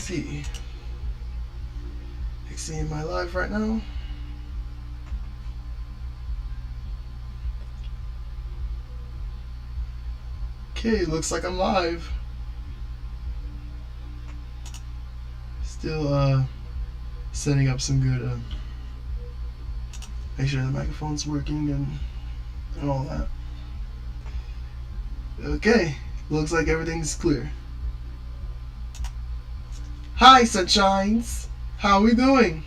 see. Seeing my live right now. Okay, looks like I'm live. Still setting up some good make sure the microphone's working and all that. Okay, looks like everything's clear. Hi, sunshines. How we doing?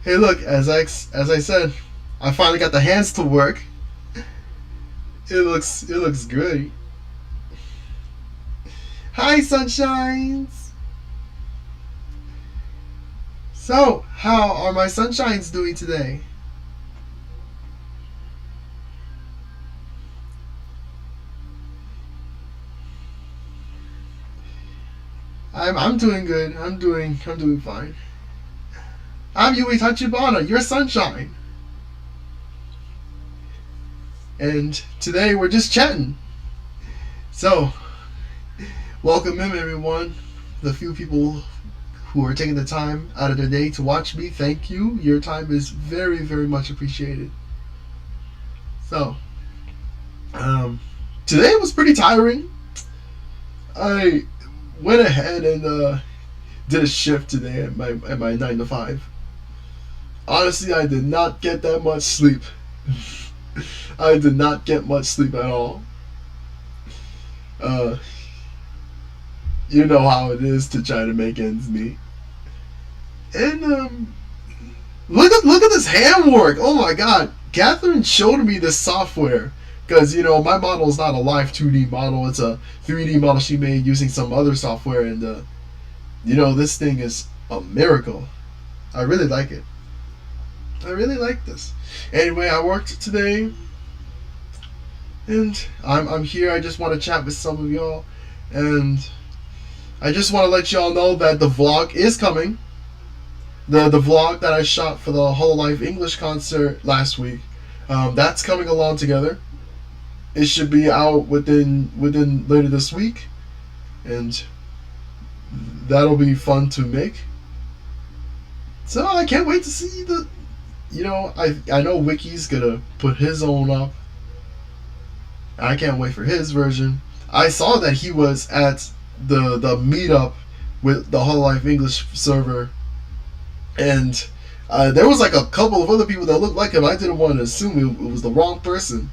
Hey, look, as I said, I finally got the hands to work. It looks great. Hi, sunshines. So, how are my sunshines doing today? I'm doing good. I'm doing fine. I'm Yui Tachibana, your sunshine. And today we're just chatting. So, welcome in everyone. The few people who are taking the time out of their day to watch me, thank you. Your time is very, very much appreciated. So, today was pretty tiring. I went ahead and did a shift today at my 9 to 5. Honestly, I did not get that much sleep. I did not get much sleep at all. You know how it is to try to make ends meet. And look at this hand work. Oh my God, Catherine showed me this software. Because, you know, my model is not a live 2D model. It's a 3D model she made using some other software. And, you know, this thing is a miracle. I really like it. I really like this. Anyway, I worked today. And I'm here. I just want to chat with some of y'all. And I just want to let y'all know that the vlog is coming. The vlog that I shot for the Hololive English concert last week. That's coming along together. It should be out within later this week, and that'll be fun to make. So I can't wait to see the. You know, I know Wiki's gonna put his own up. I can't wait for his version. I saw that he was at the meetup with the Hololive English server, and there was like a couple of other people that looked like him. I didn't want to assume it was the wrong person.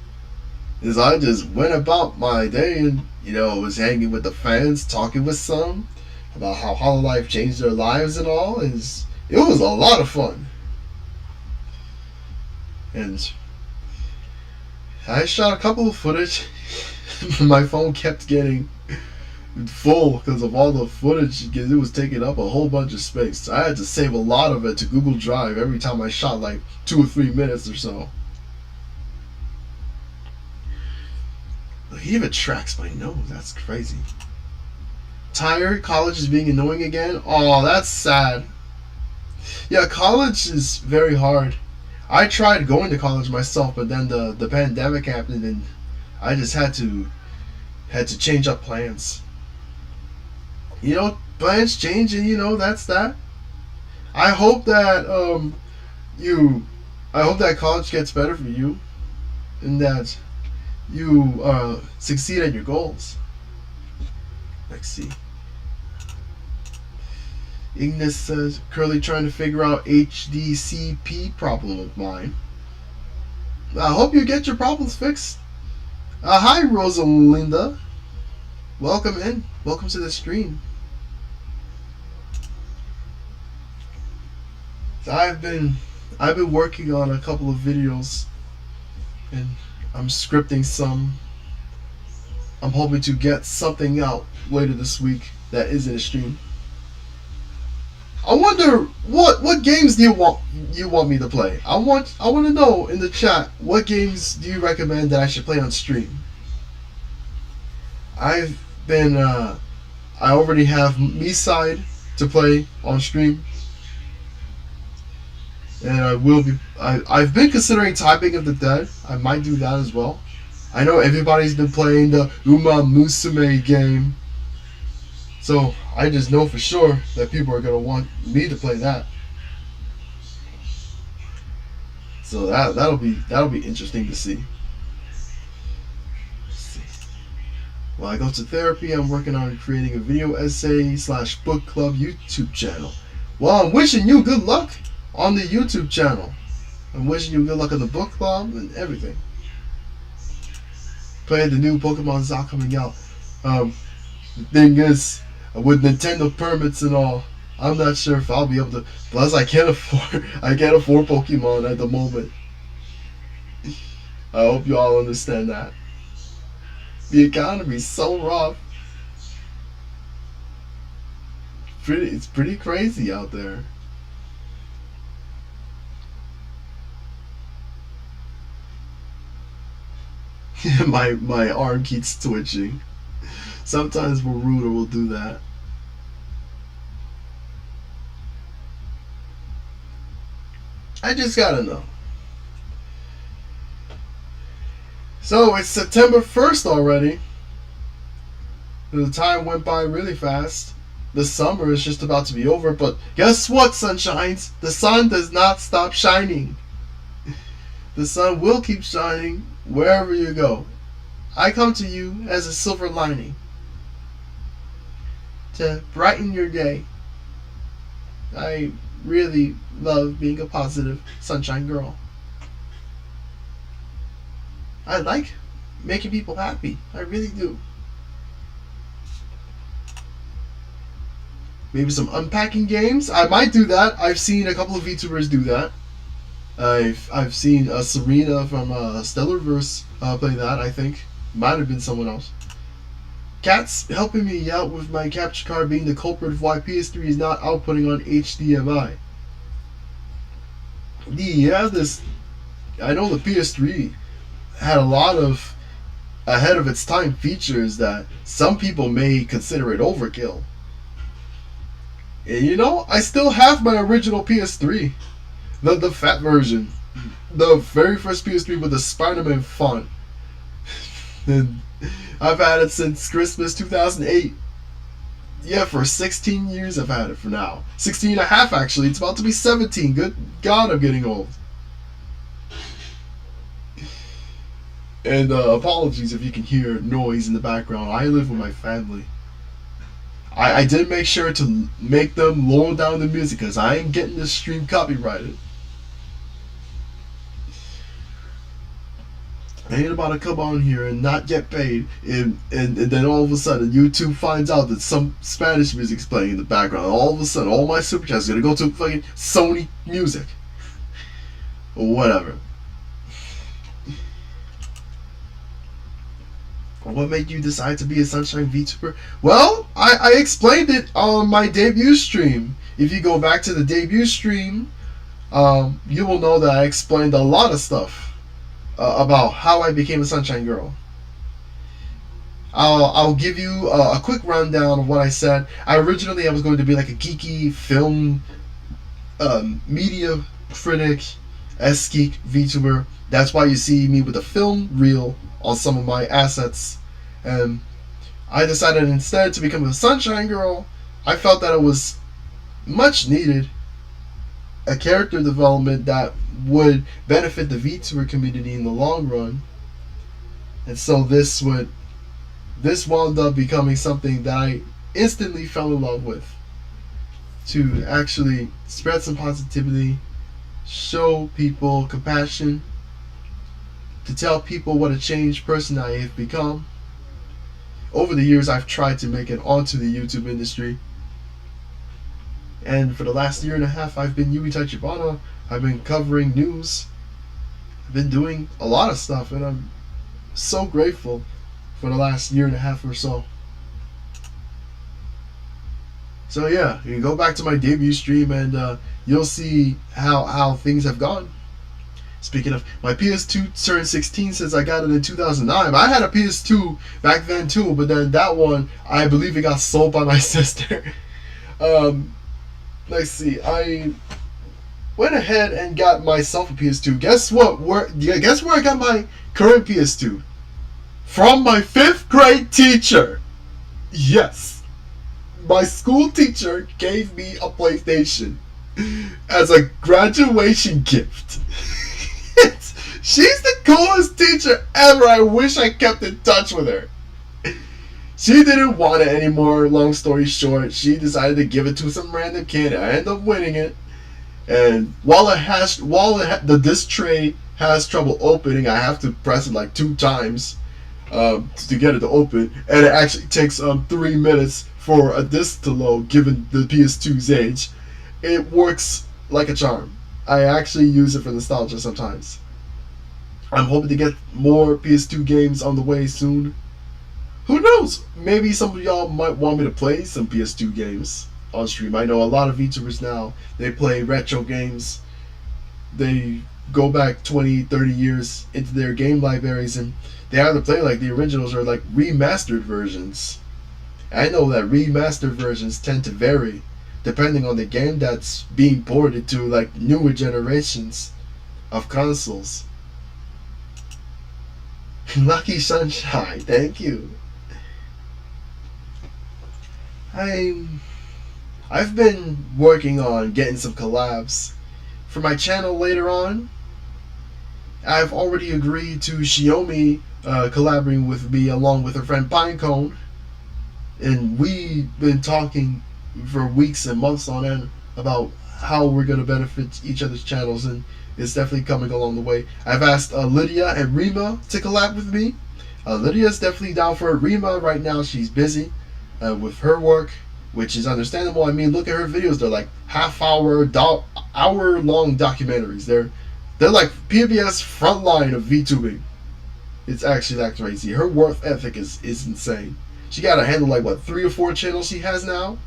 Is I just went about my day and, you know, was hanging with the fans, talking with some about how Hololive changed their lives and all. It was a lot of fun. And I shot a couple of footage. My phone kept getting full because of all the footage, because it was taking up a whole bunch of space. So I had to save a lot of it to Google Drive every time I shot like 2 or 3 minutes or so. He even tracks my nose. That's crazy. Tired? College is being annoying again? Oh, that's sad. Yeah, college is very hard. I tried going to college myself, but then the pandemic happened and I just had to change up plans. You know, plans change, and you know that's that. I hope that I hope that college gets better for you, and that you succeed at your goals. Let's see. Ignis says, currently trying to figure out HDCP problem of mine. I hope you get your problems fixed. Hi, Rosalinda. Welcome in. Welcome to the stream. So I've been working on a couple of videos, and I'm scripting some. I'm hoping to get something out later this week that isn't a stream. I wonder what games do you want me to play? I want to know in the chat, what games do you recommend that I should play on stream? I already have Me-Side to play on stream, and I've been considering Typing of the Dead. I might do that as well. I know everybody's been playing the Uma Musume game. So I just know for sure that people are gonna want me to play that. So that'll be interesting to see. Let's see. While I go to therapy, I'm working on creating a video essay / book club YouTube channel. Well, I'm wishing you good luck on the YouTube channel. I'm wishing you good luck on the book club and everything. Playing the new Pokemon's not coming out. The thing is, with Nintendo permits and all, I'm not sure if I'll be able to. Plus, I can't afford Pokemon at the moment. I hope you all understand that. The economy's so rough. It's pretty crazy out there. my arm keeps twitching. Sometimes Maruda will do that. I just gotta know. So it's September 1st already. The time went by really fast. The summer is just about to be over, but guess what, sunshines? The sun does not stop shining. The sun will keep shining wherever you go. I come to you as a silver lining to brighten your day. I really love being a positive sunshine girl. I like making people happy. I really do. Maybe some unpacking games. I might do that. I've seen a couple of VTubers do that. I've seen Serena from Stellarverse play that. I think might have been someone else. Cat's helping me out with my capture card being the culprit of why PS3 is not outputting on HDMI. Yeah, this. I know the PS3 had a lot of ahead of its time features that some people may consider it overkill. And you know, I still have my original PS3, the fat version, the very first PS3 with the Spider-Man font. And I've had it since Christmas 2008. Yeah, for 16 years I've had it for now. 16 and a half actually. It's about to be 17. Good God, I'm getting old. And apologies if you can hear noise in the background. I live with my family. I did make sure to make them lower down the music because I ain't getting this stream copyrighted. I ain't about to come on here and not get paid, and then all of a sudden YouTube finds out that some Spanish music's playing in the background. All of a sudden, all my super chats are gonna go to fucking Sony Music or whatever. What made you decide to be a Sunshine VTuber? Well, I explained it on my debut stream. If you go back to the debut stream, you will know that I explained a lot of stuff about how I became a Sunshine Girl. I'll give you a quick rundown of what I said. I was going to be like a geeky film media critic, geek VTuber. That's why you see me with a film reel on some of my assets. And I decided instead to become a Sunshine Girl. I felt that it was much needed. A character development that would benefit the VTuber community in the long run. And so this wound up becoming something that I instantly fell in love with. To actually spread some positivity, show people compassion, to tell people what a changed person I have become. Over the years, I've tried to make it onto the YouTube industry. And for the last year and a half, I've been Yui Tachibana. I've been covering news. I've been doing a lot of stuff, and I'm so grateful for the last year and a half or so. So yeah, you can go back to my debut stream and you'll see how things have gone. Speaking of, my PS2 turned 16 since I got it in 2009. I had a PS2 back then too, but then that one, I believe it got sold by my sister. Let's see, I went ahead and got myself a PS2. Guess what? Guess where I got my current PS2? From my 5th grade teacher. Yes. my school teacher gave me a PlayStation as a graduation gift. She's the coolest teacher ever. I wish I kept in touch with her. She didn't want it anymore. Long story short, she decided to give it to some random kid. I ended up winning it. And while the disc tray has trouble opening, I have to press it like 2 times to get it to open. And it actually takes 3 minutes for a disc to load, given the PS2's age. It works like a charm. I actually use it for nostalgia sometimes. I'm hoping to get more PS2 games on the way soon. Who knows? Maybe some of y'all might want me to play some PS2 games on stream. I know a lot of VTubers now, they play retro games. They go back 20, 30 years into their game libraries and they either play like the originals or like remastered versions. I know that remastered versions tend to vary depending on the game that's being ported to like newer generations of consoles. Lucky Sunshine, thank you. I've been working on getting some collabs for my channel later on. I've already agreed to Xiaomi collaborating with me along with her friend Pinecone, and we've been talking for weeks and months on end about how we're going to benefit each other's channels, and it's definitely coming along the way. I've asked Lydia and Rima to collab with me. Lydia's definitely down for it. Rima right now, she's busy with her work, which is understandable. I mean, look at her videos. They're like half-hour, hour-long documentaries. They're like PBS frontline of VTubing. It's actually that crazy. Her work ethic is insane. She got to handle like what 3 or 4 channels she has now.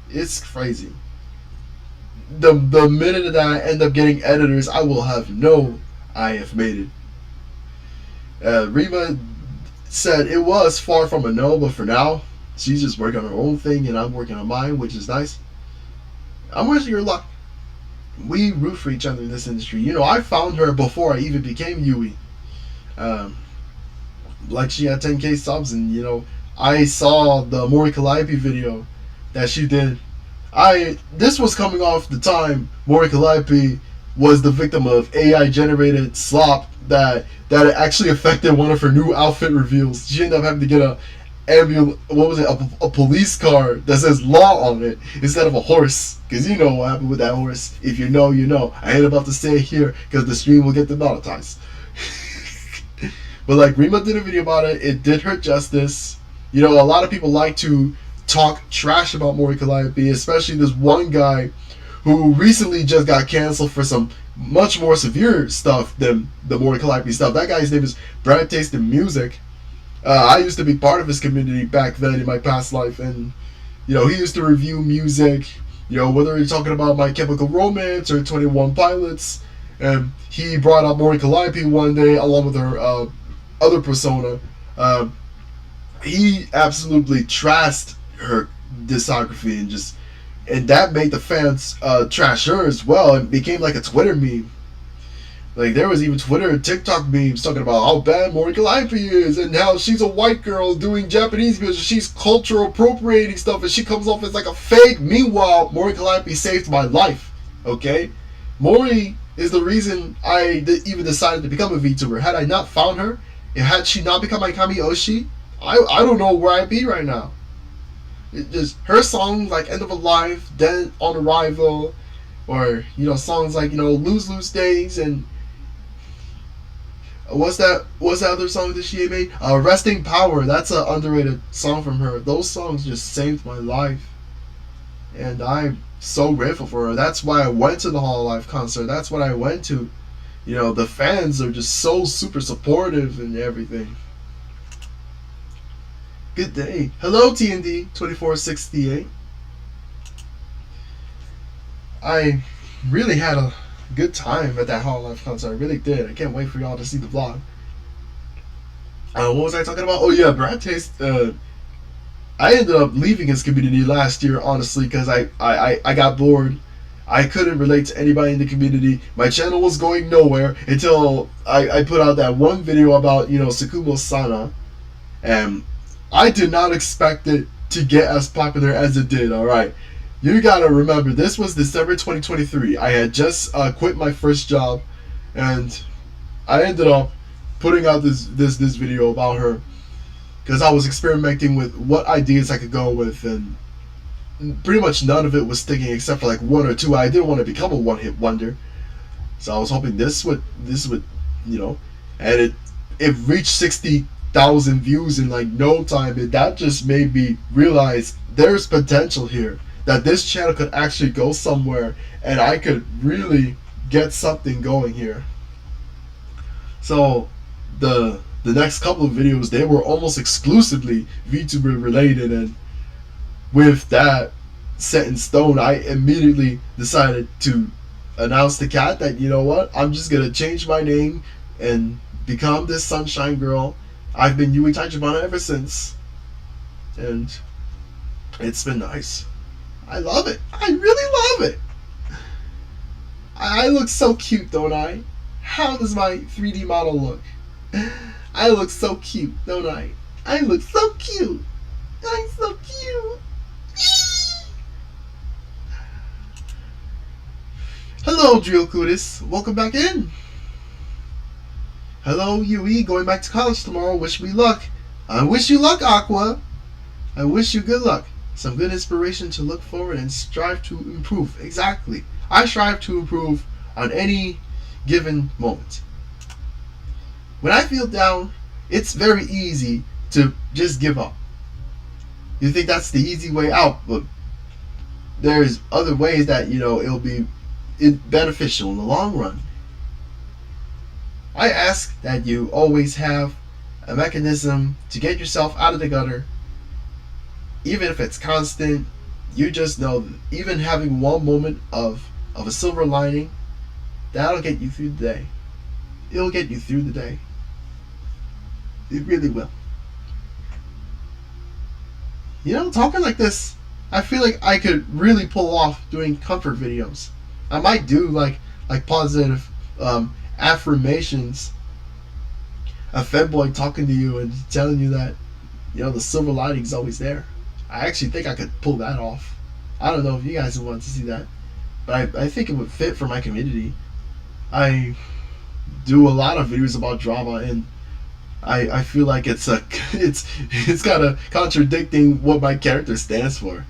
It's crazy. The minute that I end up getting editors, I will have known I have made it. Rima said it was far from a no, but for now, she's just working on her own thing, and I'm working on mine, which is nice. I'm wishing her luck. We root for each other in this industry. You know, I found her before I even became Yui. Like she had 10k subs, and you know, I saw the Mori Calliope video that she did. This was coming off the time Mori Calliope was the victim of AI generated slop that actually affected one of her new outfit reveals. She ended up having to get a police car that says law on it instead of a horse, because you know what happened with that horse. If you know, you know. I ain't about to say it here because the stream will get demonetized. But like Rima did a video about it. It did her justice. You know, a lot of people like to talk trash about Mori Calliope, especially this one guy who recently just got canceled for some much more severe stuff than the Mori Calliope stuff. That guy's name is Brad Taste in Music. I used to be part of his community back then in my past life, and you know, he used to review music, you know, whether you're talking about My Chemical Romance or 21 Pilots. And he brought up Mori Calliope one day along with her other persona. He absolutely trashed her discography, and that made the fans trash her as well. It became like a Twitter meme. Like there was even Twitter and TikTok memes talking about how bad Mori Calliope is and how she's a white girl doing Japanese music. She's cultural appropriating stuff and she comes off as like a fake. Meanwhile, Mori Calliope saved my life. Okay, Mori is the reason I even decided to become a VTuber. Had I not found her, had she not become my Kami Oshi, I don't know where I'd be right now. It just her songs like End of a Life, Dead on Arrival, or you know, songs like, you know, Lose Days, and what's that other song that she made? Resting Power. That's an underrated song from her. Those songs just saved my life, and I'm so grateful for her. That's why I went to the Hololive concert. That's what I went to. You know, the fans are just so super supportive and everything. Good day. Hello, TND 2468. I really had a good time at that Hololive concert. I really did. I can't wait for y'all to see the vlog. What was I talking about? Oh yeah, Brad Taste. I ended up leaving his community last year, honestly, because I got bored. I couldn't relate to anybody in the community. My channel was going nowhere until I put out that one video about, you know, Sakumo Sana, and I did not expect it to get as popular as it did. All right, you gotta remember this was December 2023. I had just quit my first job, and I ended up putting out this video about her because I was experimenting with what ideas I could go with, and pretty much none of it was sticking except for like one or two. I didn't want to become a one-hit wonder, so I was hoping this would and it reached 60,000 views in like no time, and that just made me realize there's potential here, that this channel could actually go somewhere and I could really get something going here. So the next couple of videos, they were almost exclusively VTuber related, and with that set in stone, I immediately decided to announce to Kat that, you know what, I'm just gonna change my name and become this sunshine girl. I've been Yui Tachibana ever since, and it's been nice. I love it. I really love it. I look so cute, don't I? How does my 3D model look? I look so cute, don't I? I look so cute. I'm so cute. Hello, Drill Cootis. Welcome back in. Hello, Yui. Going back to college tomorrow. Wish me luck. I wish you luck, Aqua. I wish you good luck. Some good inspiration to look forward and strive to improve. Exactly. I strive to improve on any given moment. When I feel down, it's very easy to just give up. You think that's the easy way out, but there's other ways that, it'll be beneficial in the long run. I ask that you always have a mechanism to get yourself out of the gutter. Even if it's constant, you just know that even having one moment of a silver lining, that'll get you through the day. It'll get you through the day. It really will. Talking like this, I feel like I could really pull off doing comfort videos. I might do like positive affirmations. A femboy talking to you and telling you that, the silver lining's always there. I actually think I could pull that off. I don't know if you guys would want to see that, but I think it would fit for my community. I do a lot of videos about drama, and I feel like it's kind of contradicting what my character stands for.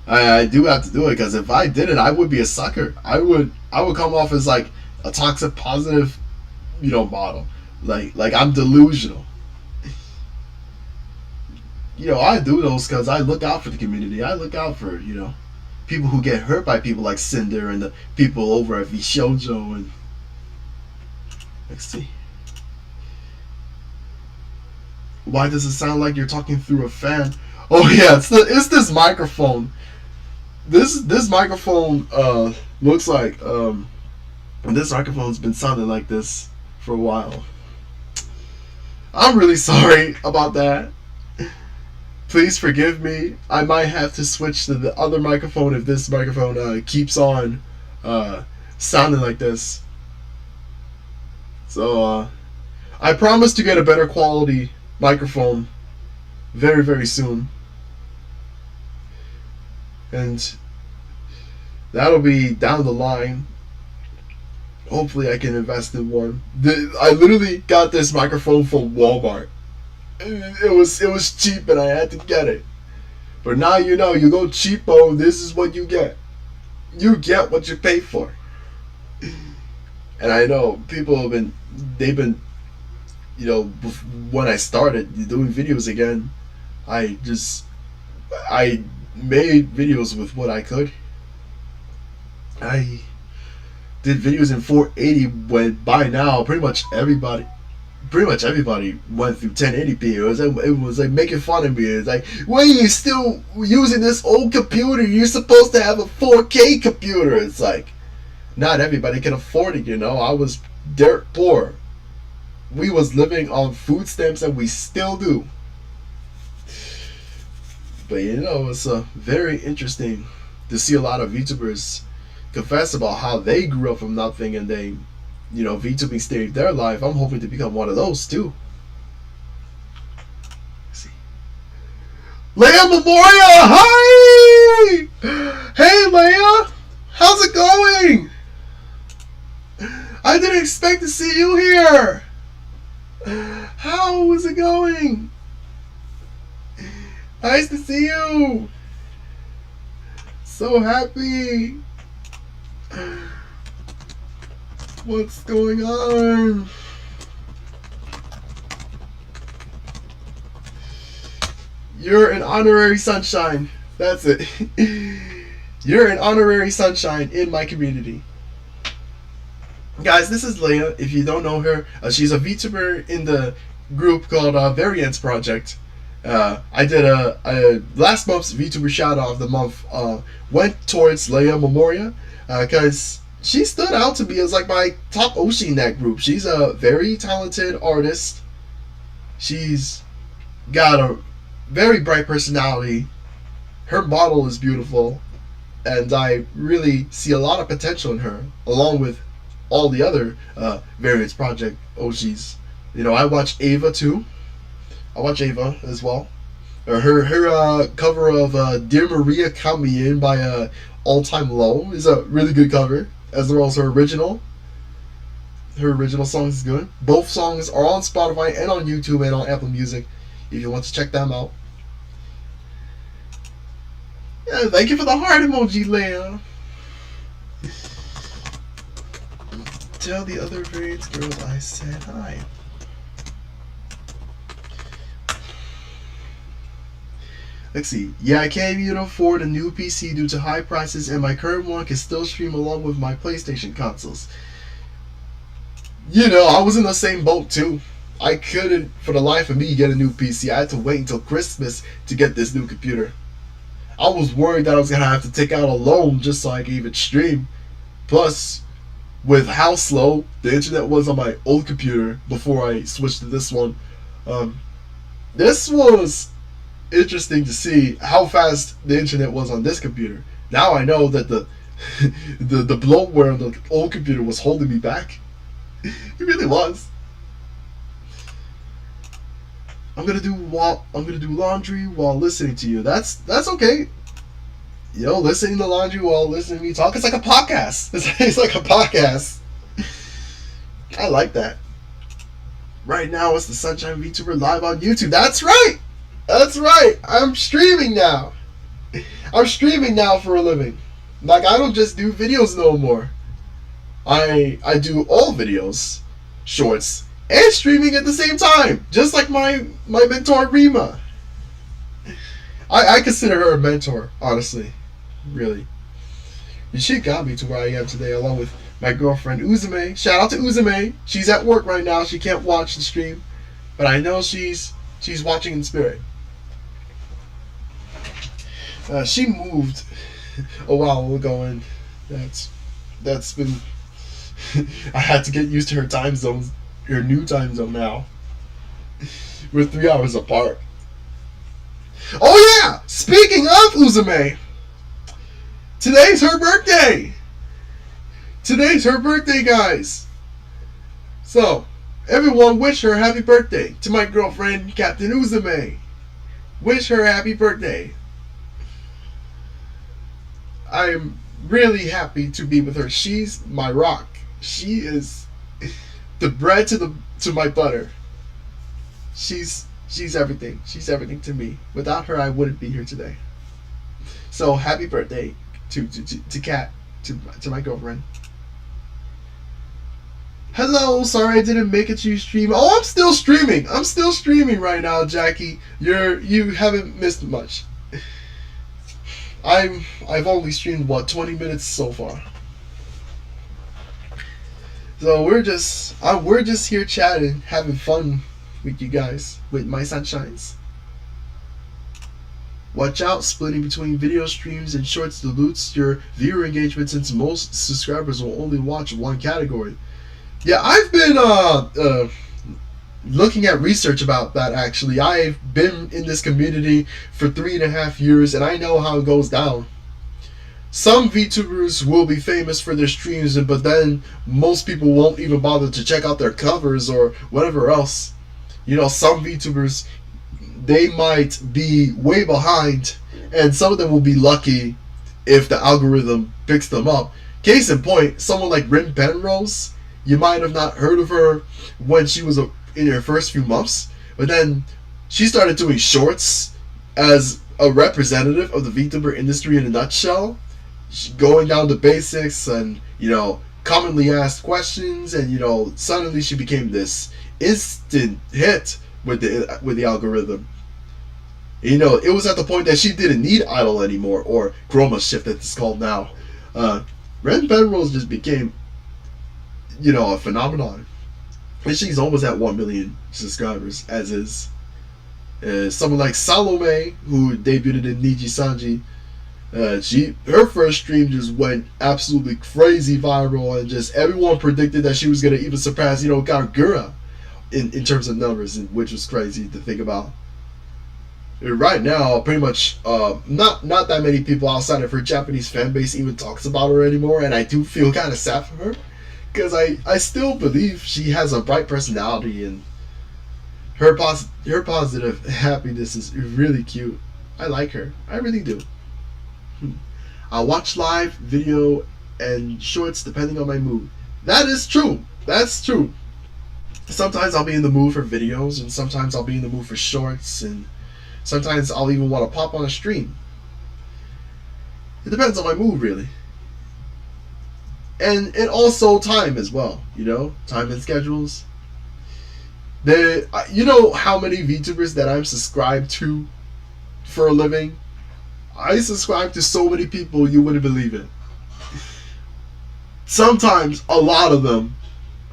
I do have to do it, because if I didn't, I would be a sucker. I would come off as like a toxic positive, model. Like I'm delusional. I do those because I look out for the community. I look out for, people who get hurt by people like Cinder and the people over at VShojo. And let's see. Why does it sound like you're talking through a fan? Oh yeah, it's this microphone. This microphone looks like this microphone's been sounding like this for a while. I'm really sorry about that. Please forgive me. I might have to switch to the other microphone if this microphone keeps on sounding like this. So I promise to get a better quality microphone very, very soon. And that'll be down the line. Hopefully I can invest in one. I literally got this microphone from Walmart. It was cheap and I had to get it. But now you go cheapo, this is what you get. You get what you pay for. And I know people they've been when I started doing videos again, I made videos with what I could. I did videos in 480 when by now pretty much everybody went through 1080p. It was like making fun of me. It's like, why are you still using this old computer? You're supposed to have a 4K computer. It's like, not everybody can afford it, I was dirt poor. We was living on food stamps, and we still do. But it's very interesting to see a lot of VTubers confess about how they grew up from nothing and they, VTubing saved their life. I'm hoping to become one of those too. Let's see. Leia Memoria, hi! Hey Leia, how's it going? I didn't expect to see you here. How is it going? Nice to see you. So happy. What's going on? You're an honorary sunshine. That's it. You're an honorary sunshine in my community. Guys, this is Leia. If you don't know her, she's a VTuber in the group called Variants Project. I did a last month's VTuber shout out of the month went towards Leia Memoria because she stood out to me as like my top Oshi in that group. She's a very talented artist. She's got a very bright personality. Her model is beautiful, and I really see a lot of potential in her, along with all the other Variants Project Oshis. You know, I watch Ava too. I watch Ava as well. Her cover of Dear Maria Count Me In by All Time Low is a really good cover, as well as her original. Her original song is good. Both songs are on Spotify and on YouTube and on Apple Music if you want to check them out. Yeah, thank you for the heart emoji, Leia. Tell the other Variants girls I said hi. Let's see. Yeah, I can't even afford a new PC due to high prices, and my current one can still stream along with my PlayStation consoles. You know, I was in the same boat too. I couldn't, for the life of me, get a new PC. I had to wait until Christmas to get this new computer. I was worried that I was going to have to take out a loan just so I could even stream. Plus, with how slow the internet was on my old computer before I switched to this one, this was interesting to see how fast the internet was on this computer. Now I know that the bloatware on the old computer was holding me back. It really was. I'm gonna do laundry while listening to you. That's okay. You know, listening to laundry while listening to me talk. It's like a podcast. It's like a podcast. I like that. Right now, it's the Sunshine VTuber live on YouTube. That's right. That's right. I'm streaming now. I'm streaming now for a living. Like, I don't just do videos no more. I do all videos, shorts, and streaming at the same time. Just like my mentor, Rima. I consider her a mentor, honestly. Really. She got me to where I am today, along with my girlfriend, Uzume. Shout out to Uzume. She's at work right now. She can't watch the stream. But I know she's watching in spirit. She moved a while ago, and that's been... I had to get used to her time zone, her new time zone now. We're 3 hours apart. Oh yeah! Speaking of Uzume, today's her birthday! Today's her birthday, guys! So, everyone wish her happy birthday to my girlfriend, Captain Uzume. Wish her happy birthday. I'm really happy to be with her. She's my rock. She is the bread to my butter. She's everything. She's everything to me. Without her, I wouldn't be here today. So happy birthday to Kat, to my girlfriend. Hello, sorry I didn't make it to your stream. Oh, I'm still streaming. I'm still streaming right now, Jackie. You haven't missed much. I've only streamed 20 minutes so far. So we're just here chatting, having fun with you guys, with my sunshines. Watch out, splitting between video streams and shorts dilutes your viewer engagement, since most subscribers will only watch one category. Yeah, I've been looking at research about that actually. I've been in this community for 3.5 years, and I know how it goes down. Some VTubers will be famous for their streams, but then most people won't even bother to check out their covers or whatever else. You know, some VTubers they might be way behind, and some of them will be lucky if the algorithm picks them up. Case in point, someone like Rin Penrose, you might have not heard of her when she was in her first few months, but then she started doing shorts as a representative of the VTuber industry in a nutshell, going down to basics and, commonly asked questions, and, suddenly she became this instant hit with the algorithm. It was at the point that she didn't need Idol anymore, or Chroma Shift as it's called now. Ren Penrose just became, a phenomenon. And she's almost at 1 million subscribers, as is. Someone like Salome, who debuted in Niji Sanji, her first stream just went absolutely crazy viral, and just everyone predicted that she was going to even surpass, Gargura in terms of numbers, which was crazy to think about. Right now, pretty much not that many people outside of her Japanese fan base even talks about her anymore, and I do feel kind of sad for her, because I still believe she has a bright personality, and her positive happiness is really cute. I like her. I really do. I watch live, video, and shorts depending on my mood. That is true. That's true. Sometimes I'll be in the mood for videos, and sometimes I'll be in the mood for shorts, and sometimes I'll even want to pop on a stream. It depends on my mood, really. And also time as well, time and schedules. You know how many VTubers that I'm subscribed to for a living? I subscribe to so many people you wouldn't believe it. Sometimes a lot of them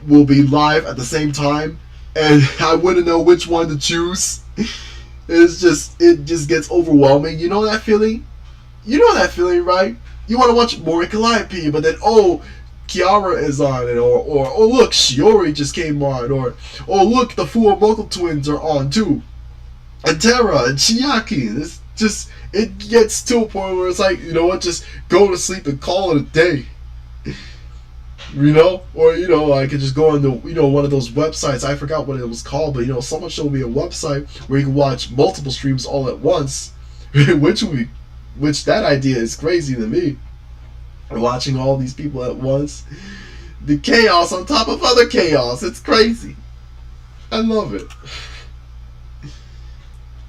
will be live at the same time, and I wouldn't know which one to choose. It just gets overwhelming. You know that feeling? You know that feeling, right? You want to watch more Calliope, but then Kiara is on it, or look, Shiori just came on, or look, the Fuwamoto twins are on too, and Terra and Chiaki. It gets to a point where it's like, just go to sleep and call it a day. Or I could just go on the one of those websites. I forgot what it was called, but someone showed me a website where you can watch multiple streams all at once, which that idea is crazy to me. Watching all these people at once, the chaos on top of other chaos. It's crazy. I love it.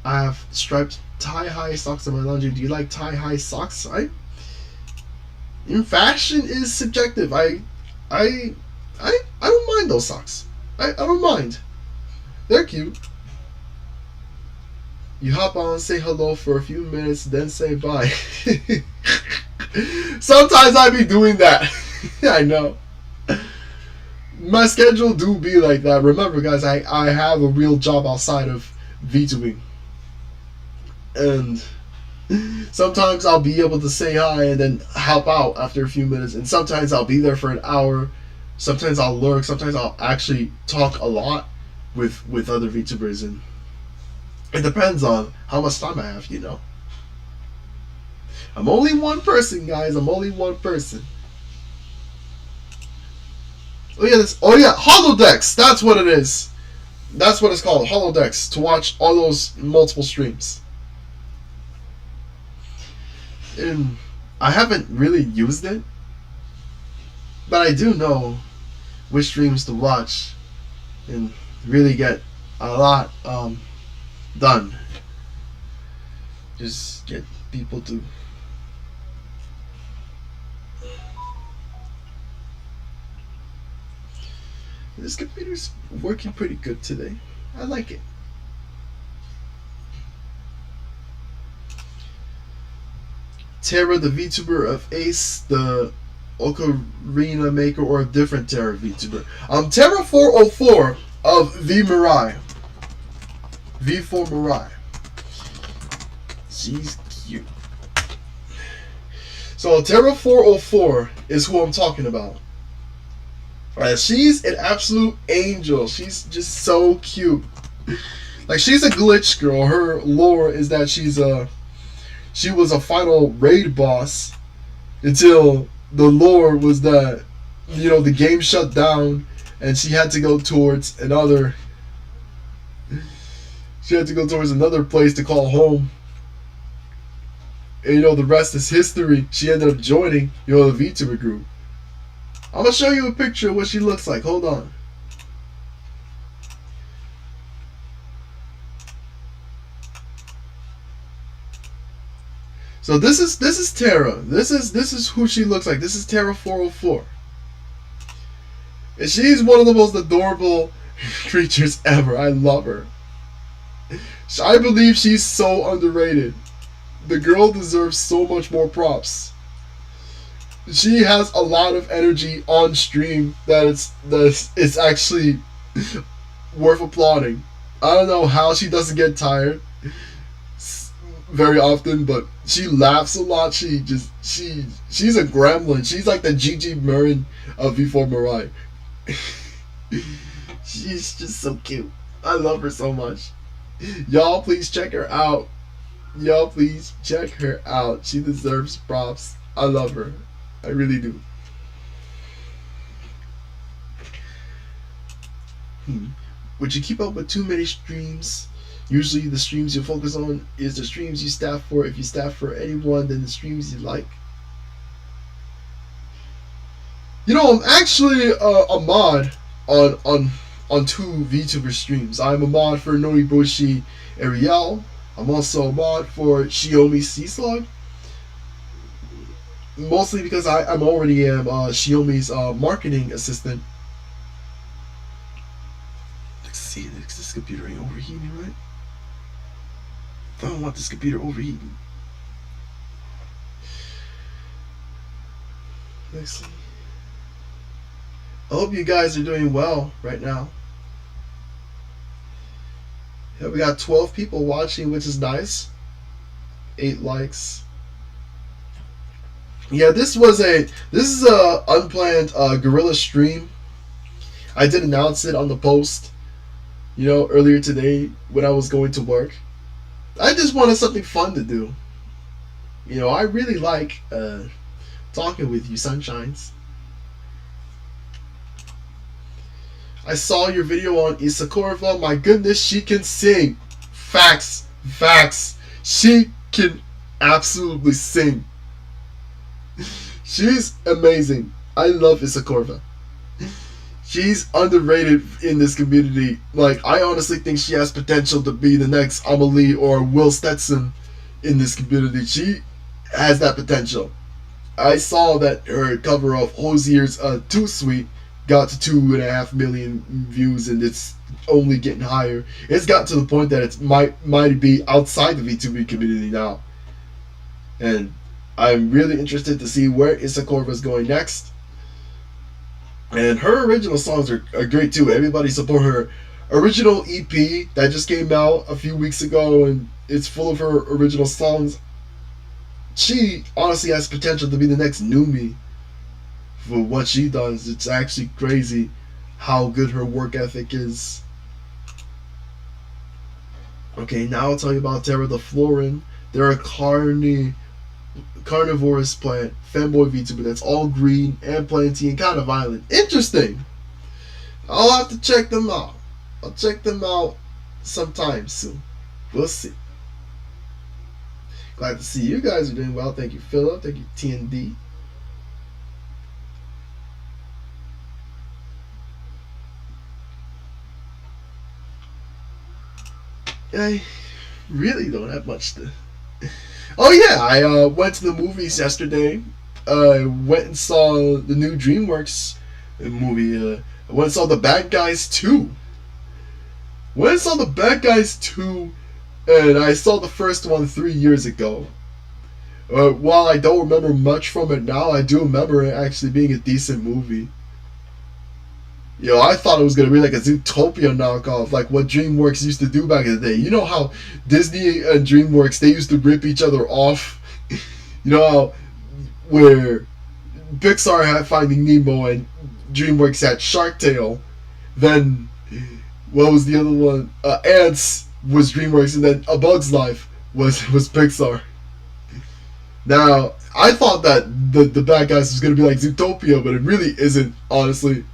I have striped tie-high socks in my laundry. Do you like tie-high socks? Fashion is subjective. I don't mind those socks. I don't mind. They're cute. You hop on, say hello for a few minutes, then say bye. Sometimes I be doing that. I know. My schedule do be like that. Remember, guys, I have a real job outside of VTubing. And sometimes I'll be able to say hi and then help out after a few minutes. And sometimes I'll be there for an hour. Sometimes I'll lurk. Sometimes I'll actually talk a lot with other VTubers. And it depends on how much time I have, I'm only one person, guys. I'm only one person. Oh yeah, Holodecks. That's what it is. That's what it's called, Holodecks, to watch all those multiple streams. And I haven't really used it, but I do know which streams to watch and really get a lot done. Just get people to this computer's working pretty good today. I like it. Terra, the VTuber of Ace, the Ocarina Maker, or a different Terra VTuber? Terra 404 of V Mirai. V4 Mirai. She's cute. So Terra 404 is who I'm talking about. She's an absolute angel. She's just so cute. Like, she's a glitch girl. Her lore is that she was a final raid boss until the lore was that, the game shut down and she had to go towards another She had to go towards another place to call home. And the rest is history. She ended up joining, the VTuber group. I'm gonna show you a picture of what she looks like. Hold on. So this is Tara. This is who she looks like. This is Tara 404. And she's one of the most adorable creatures ever. I love her. I believe she's so underrated. The girl deserves so much more props. She has a lot of energy on stream that it's actually worth applauding. I don't know how she doesn't get tired very often, but she laughs a lot. She's a gremlin. She's like the Gigi Marin of V4 Mirai. She's just so cute. I love her so much. Y'all please check her out. Y'all please check her out. She deserves props. I love her. I really do. Would you keep up with too many streams? Usually the streams you focus on is the streams you staff for. If you staff for anyone, then the streams you like. I'm actually a mod on two VTuber streams. I'm a mod for Noriboshi Ariel. I'm also a mod for Shiomi Seaslog. Mostly because I'm already Shiomi's marketing assistant. Let's see, this computer ain't overheating, right? I don't want this computer overheating. Let's see. I hope you guys are doing well right now. Yeah, we got 12 people watching, which is nice. 8 likes. Yeah, this is a unplanned guerrilla stream. I did announce it on the post, earlier today when I was going to work. I just wanted something fun to do. I really like talking with you, sunshines. I saw your video on Isakorva. My goodness, she can sing. Facts. She can absolutely sing. She's amazing. I love Isakorva. She's underrated in this community. Like, I honestly think she has potential to be the next Amelie or Will Stetson in this community. She has that potential. I saw that her cover of Hosier's Too Sweet got to 2.5 million views, and it's only getting higher. It's got to the point that it might be outside the VTuber community now. And I'm really interested to see where Isakorva is going next. And her original songs are great too. Everybody support her original EP that just came out a few weeks ago, and it's full of her original songs. She honestly has potential to be the next Numi for what she does. It's actually crazy how good her work ethic is. Okay, now I'll tell you about Terra the Florin. They're a carnivorous plant, fanboy VTuber that's all green and planty and kind of violent. Interesting. I'll have to check them out. I'll check them out sometime soon. We'll see. Glad to see you guys are doing well. Thank you, Philip. Thank you, TND. I really don't have much to... Oh yeah, I went to the movies yesterday. I went and saw the new DreamWorks movie. I went and saw The Bad Guys 2. Went and saw The Bad Guys 2, and I saw the first one 3 years ago. While I don't remember much from it now, I do remember it actually being a decent movie. I thought it was going to be like a Zootopia knockoff, like what DreamWorks used to do back in the day. You know how Disney and DreamWorks, they used to rip each other off? How where Pixar had Finding Nemo and DreamWorks had Shark Tale. Then, what was the other one? Ants was DreamWorks, and then A Bug's Life was Pixar. Now, I thought that the Bad Guys was going to be like Zootopia, but it really isn't, honestly.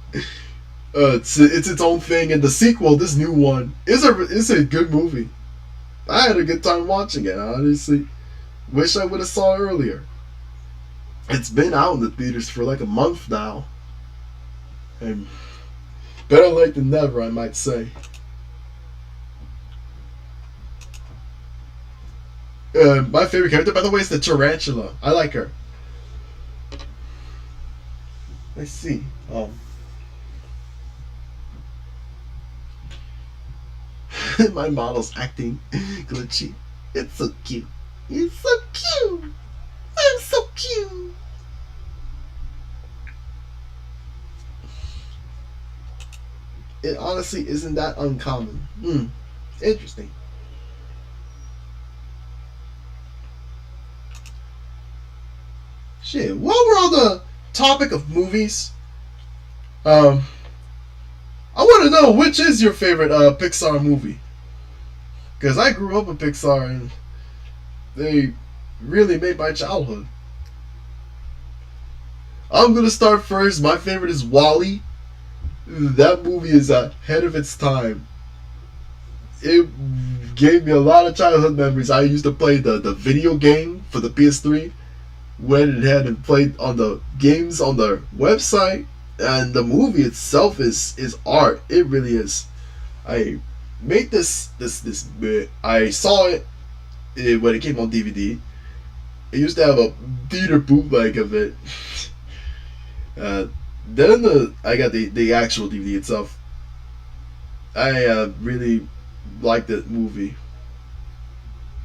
It's its own thing, and the sequel, this new one, is a good movie. I had a good time watching it. I honestly wish I would have saw it earlier. It's been out in the theaters for like a month now, and better late than never, I might say. My favorite character, by the way, is the tarantula. I like her. Let's see. My model's acting glitchy. It's so cute. It's so cute. I'm so cute. It honestly isn't that uncommon. Interesting. Shit. While we're on the topic of movies, I want to know, which is your favorite Pixar movie? Because I grew up with Pixar and they really made my childhood. I'm gonna start first. My favorite is WALL-E. That movie is ahead of its time. It gave me a lot of childhood memories. I used to play the video game for the PS3 when it had been played on the games on the website, and the movie itself is art. It really is. I made this I saw it when it came on DVD. It used to have a theater bootleg of it. Then I got the actual DVD itself. I really liked that movie.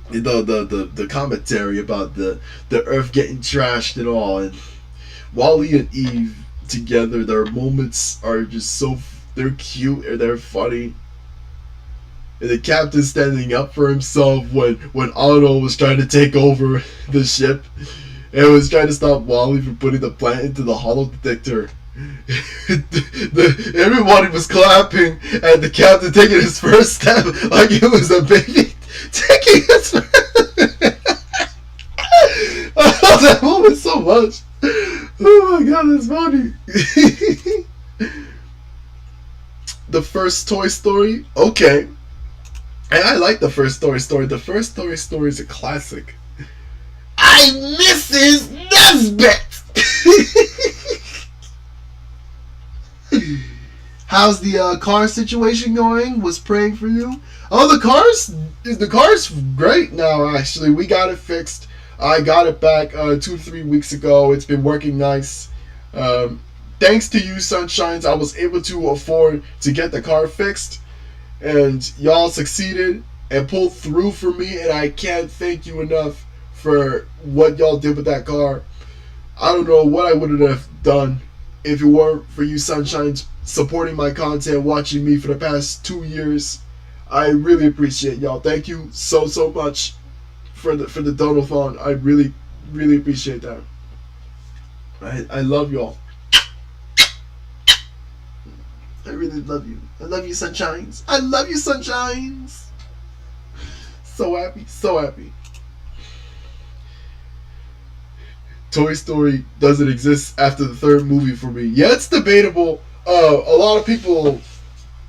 The commentary about the Earth getting trashed and all, and WALL-E and Eve together, their moments are just they're cute and they're funny. And the captain standing up for himself when Otto was trying to take over the ship and was trying to stop WALL-E from putting the plant into the hollow detector. Everybody was clapping at the captain taking his first step like it was a baby taking his first. I love that moment so much. Oh my god, that's funny. The first Toy Story, okay. And I like the first Toy Story. The first Toy Story is a classic. I'm Mrs. Nesbit. How's the car situation going? Was praying for you. Oh, the car's great now. Actually, we got it fixed. I got it back 2-3 weeks ago. It's been working nice. Thanks to you, Sunshines, I was able to afford to get the car fixed, and y'all succeeded and pulled through for me. And I can't thank you enough for what y'all did with that car. I don't know what I would have done if it weren't for you, Sunshines, supporting my content, watching me for the past 2 years. I really appreciate y'all. Thank you so much for the donathon. I really appreciate that. I love y'all. I really love you. I love you, Sunshines. I love you, Sunshines. So happy, so happy. Toy Story doesn't exist after the third movie for me. Yeah, it's debatable. A lot of people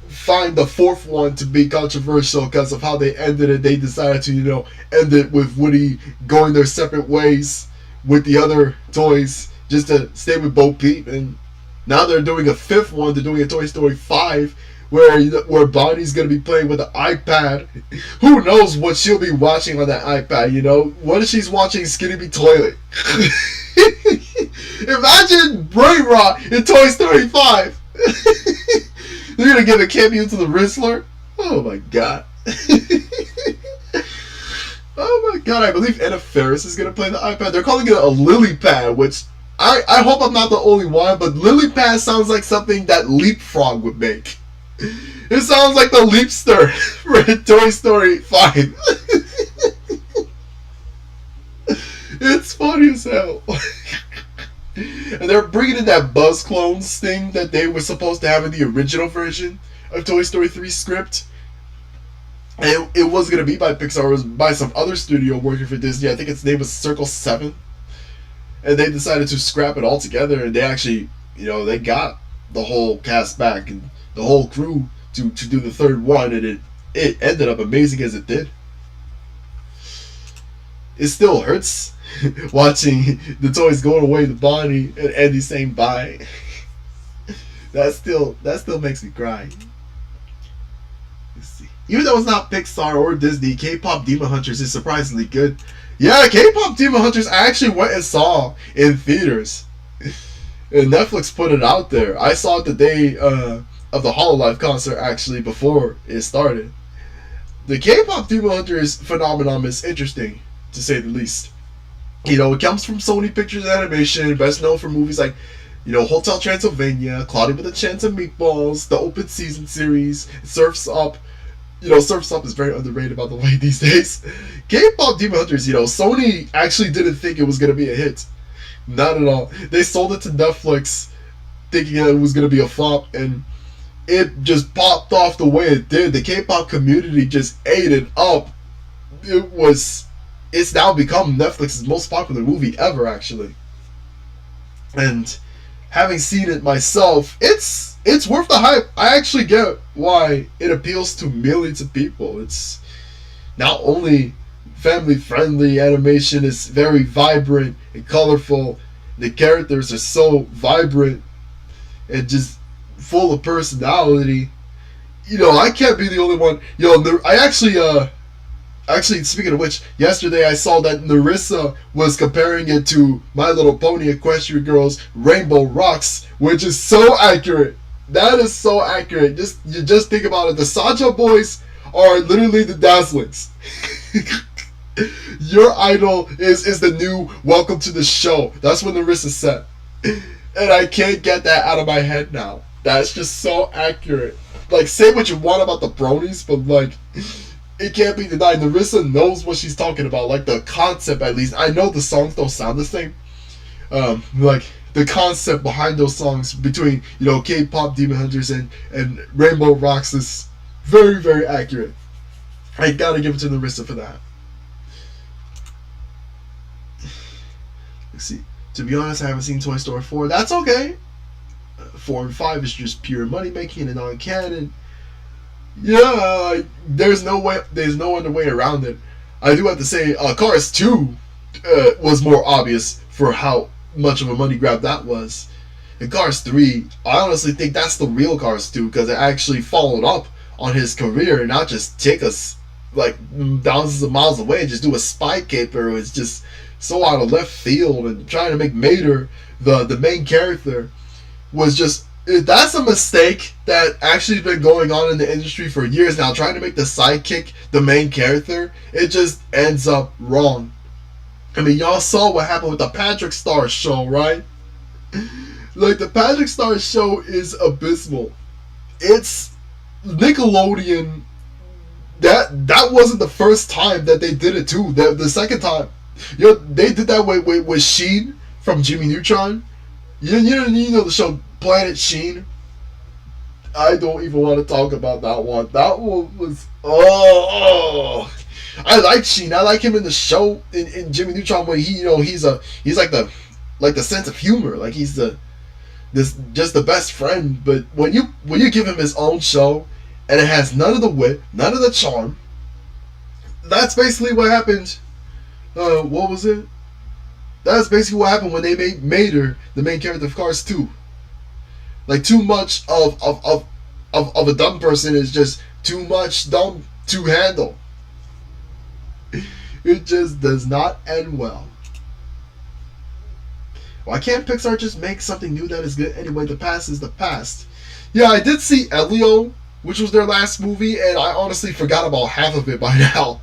find the fourth one to be controversial because of how they ended it. They decided to, end it with Woody going their separate ways with the other toys just to stay with Bo Peep. And now they're doing a fifth one. They're doing a Toy Story 5 where Bonnie's going to be playing with an iPad. Who knows what she'll be watching on that iPad, What if she's watching Skinny Be Toilet? Imagine Brain Rot in Toy Story 5. They're going to give a cameo to the Rizzler? Oh my god. Oh my god, I believe Anna Faris is going to play the iPad. They're calling it a lily pad, which I hope I'm not the only one, but lily pad sounds like something that Leapfrog would make. It sounds like the Leapster for Toy Story 5. It's funny as hell. And they're bringing in that Buzz Clones thing that they were supposed to have in the original version of Toy Story 3 script. And it was going to be by Pixar. It was by some other studio working for Disney. I think its name was Circle 7. And they decided to scrap it all together. And they actually, they got the whole cast back and the whole crew to do the third one. And it ended up amazing as it did. it still hurts watching the toys going away to Bonnie and Andy saying bye. That still makes me cry. Let's see. Even though it's not Pixar or Disney, K-pop Demon Hunters is surprisingly good. Yeah, K-pop Demon Hunters I actually went and saw in theaters. And Netflix put it out there. I saw it the day of the Hololive concert actually before it started. The K-pop Demon Hunters phenomenon is interesting, to say the least. You know, it comes from Sony Pictures Animation, best known for movies like, you know, Hotel Transylvania, Cloudy with a Chance of Meatballs, the Open Season series, Surf's Up. You know, Surf's Up is very underrated, by the way, these days. K-pop Demon Hunters, you know, Sony actually didn't think it was going to be a hit. Not at all. They sold it to Netflix thinking that it was going to be a flop, and it just popped off the way it did. The K-pop community just ate it up. It's now become Netflix's most popular movie ever, actually. And having seen it myself, it's worth the hype. I actually get why it appeals to millions of people. It's not only family-friendly animation, it's very vibrant and colorful. The characters are so vibrant and just full of personality. You know, I can't be the only one. Yo, I actually, speaking of which, yesterday I saw that Narissa was comparing it to My Little Pony Equestria Girls Rainbow Rocks, which is so accurate. That is so accurate. You just think about it. The Sacha boys are literally the Dazzlings. Your idol is the new Welcome to the Show. That's what Narissa said. And I can't get that out of my head now. That's just so accurate. Like, say what you want about the bronies, but like, it can't be denied. Narissa knows what she's talking about. Like, the concept, at least. I know the songs don't sound the same. Like, the concept behind those songs between, you know, K-pop Demon Hunters and Rainbow Rocks is very, very accurate. I gotta give it to Narissa for that. Let's see. To be honest, I haven't seen Toy Story 4. That's okay. 4 and 5 is just pure money making and non-canon. Yeah, there's no other way around it. I do have to say, Cars 2 was more obvious for how much of a money grab that was. And Cars 3, I honestly think that's the real Cars 2 because it actually followed up on his career and not just take us like thousands of miles away and just do a spy caper. It was just so out of left field, and trying to make Mater the main character was just, that's a mistake that actually been going on in the industry for years now. Trying to make the sidekick the main character, it just ends up wrong. I mean, y'all saw what happened with the Patrick Star show, right? Like, the Patrick Star show is abysmal. It's Nickelodeon. That wasn't the first time that they did it too. The second time, you know, they did that with Sheen from Jimmy Neutron. You know the show Planet Sheen. I don't even want to talk about that one. That one was I like Sheen. I like him in the show in Jimmy Neutron when he's like the sense of humor. Like he's just the best friend. But when you give him his own show and it has none of the wit, none of the charm, that's basically what happened. What was it? That's basically what happened when they made Mater the main character of Cars 2. Like, too much of a dumb person is just too much dumb to handle. It just does not end well. Why can't Pixar just make something new that is good anyway? The past is the past. Yeah, I did see Elio, which was their last movie, and I honestly forgot about half of it by now.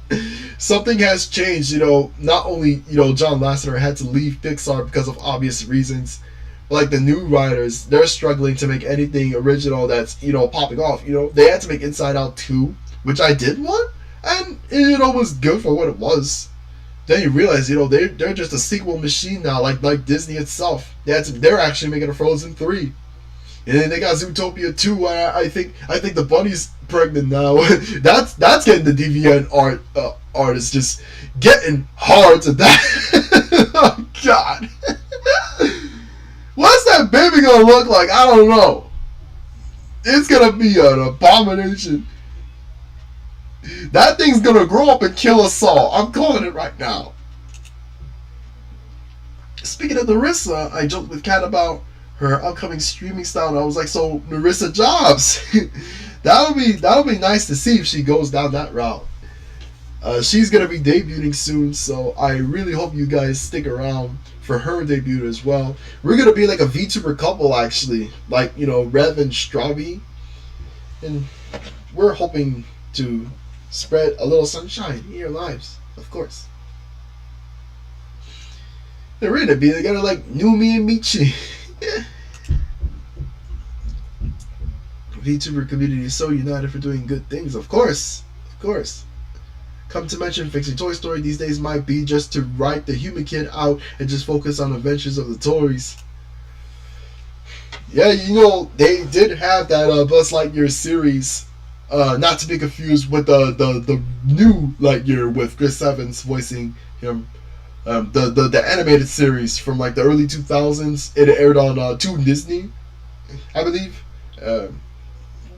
Something has changed, you know. Not only, you know, John Lasseter had to leave Pixar because of obvious reasons, but like the new writers, they're struggling to make anything original that's, you know, popping off. You know, they had to make Inside Out 2, which I did want, and you know, was good for what it was. Then you realize, you know, they're just a sequel machine now, like Disney itself. They're actually making a Frozen 3. And then they got Zootopia 2. I think the bunny's pregnant now. that's getting the DeviantArt artists just getting hard to that. Oh God. What's that baby gonna look like? I don't know. It's gonna be an abomination. That thing's gonna grow up and kill us all. I'm calling it right now. speaking of Narissa, I joked with Kat about her upcoming streaming style, and I was like, so Narissa Jobs, that'll be nice to see if she goes down that route. She's gonna be debuting soon, so I really hope you guys stick around for her debut as well. We're gonna be like a VTuber couple, actually, like Rev and Strawby, and we're hoping to spread a little sunshine in your lives, of course. They're gonna be together like Numi and Michi. VTuber community is so united for doing good things, of course, of course. Come to mention, fixing Toy Story these days might be just to write the human kid out and just focus on adventures of the toys. Yeah, they did have that Buzz Lightyear series, not to be confused with the new Lightyear with Chris Evans voicing him. The animated series from like the early 2000s. It aired on Toon Disney, I believe. That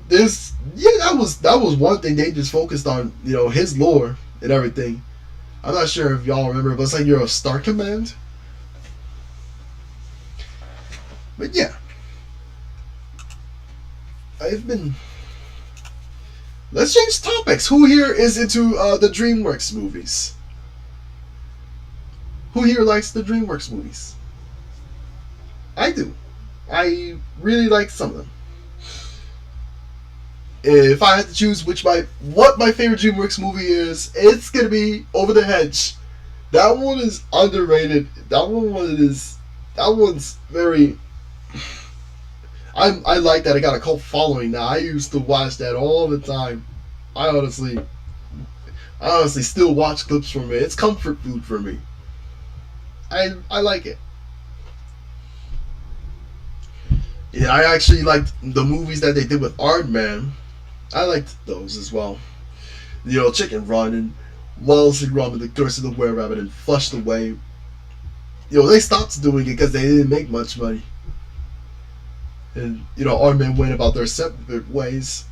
was one thing they just focused on, his lore and everything. I'm not sure if y'all remember, but it's like you're a Star Command. But yeah, let's change topics. Who here is into the DreamWorks movies? Who here likes the DreamWorks movies? I do. I really like some of them. If I had to choose what my favorite DreamWorks movie is, it's gonna be Over the Hedge. That one is underrated. That one's very. I like that it got a cult following now. I used to watch that all the time. I honestly still watch clips from it. It's comfort food for me. I like it. Yeah, I actually liked the movies that they did with Aardman. I liked those as well. Chicken Run and Wallace and Gromit, The Curse of the Were-Rabbit, and Flushed Away. They stopped doing it because they didn't make much money. And, Aardman went about their separate ways.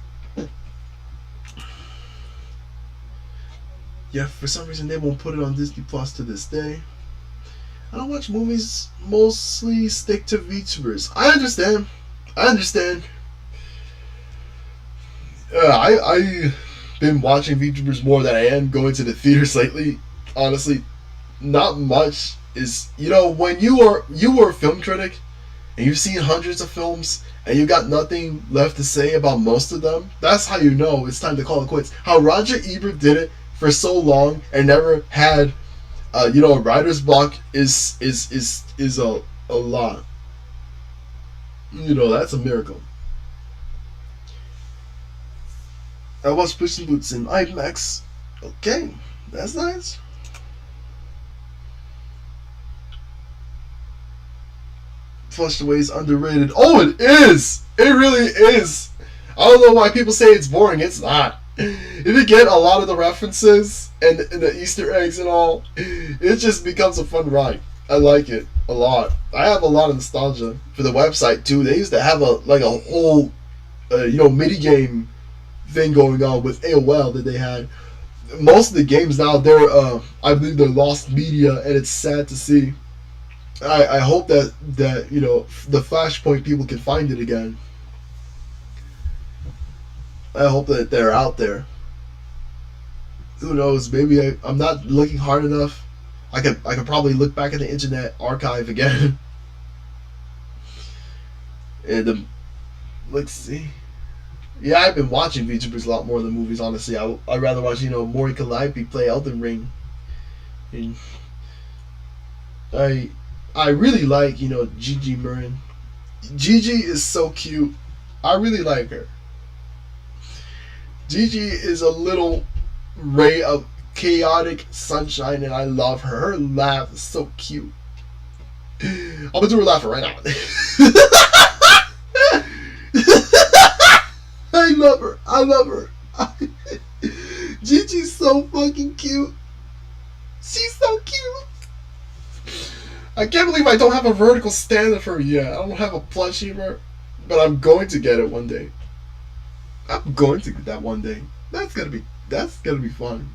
Yeah, for some reason they won't put it on Disney Plus to this day. I don't watch movies, mostly stick to VTubers. I understand. I've been watching VTubers more than I am going to the theaters lately. Honestly, not much is, when you were a film critic and you've seen hundreds of films and you got nothing left to say about most of them, that's how you know it's time to call it quits. How Roger Ebert did it for so long and never had a writer's block is a lot. That's a miracle. I watched Puss in Boots in IMAX. Okay, that's nice. Flushed Away is underrated. Oh, it is! It really is! I don't know why people say it's boring. It's not. If you get a lot of the references and the Easter eggs and all, it just becomes a fun ride. I like it a lot. I have a lot of nostalgia for the website too. They used to have a whole mini game thing going on with AOL that they had. Most of the games now, I believe they're lost media, and it's sad to see. I hope that the Flashpoint people can find it again. I hope that they're out there. Who knows? Maybe I'm not looking hard enough. I could probably look back at the Internet Archive again. And let's see. Yeah, I've been watching VTubers a lot more than movies. Honestly, I'd rather watch Mori Calliope play Elden Ring. And I really like Gigi Marin. Gigi is so cute. I really like her. Gigi is a little ray of chaotic sunshine, and I love her. Her laugh is so cute. I'm gonna do her laugh right now. I love her. Gigi's so fucking cute. She's so cute. I can't believe I don't have a vertical stand of her yet. I don't have a plushie of her, but I'm going to get it one day. I'm going to get that one day. That's gonna be fun.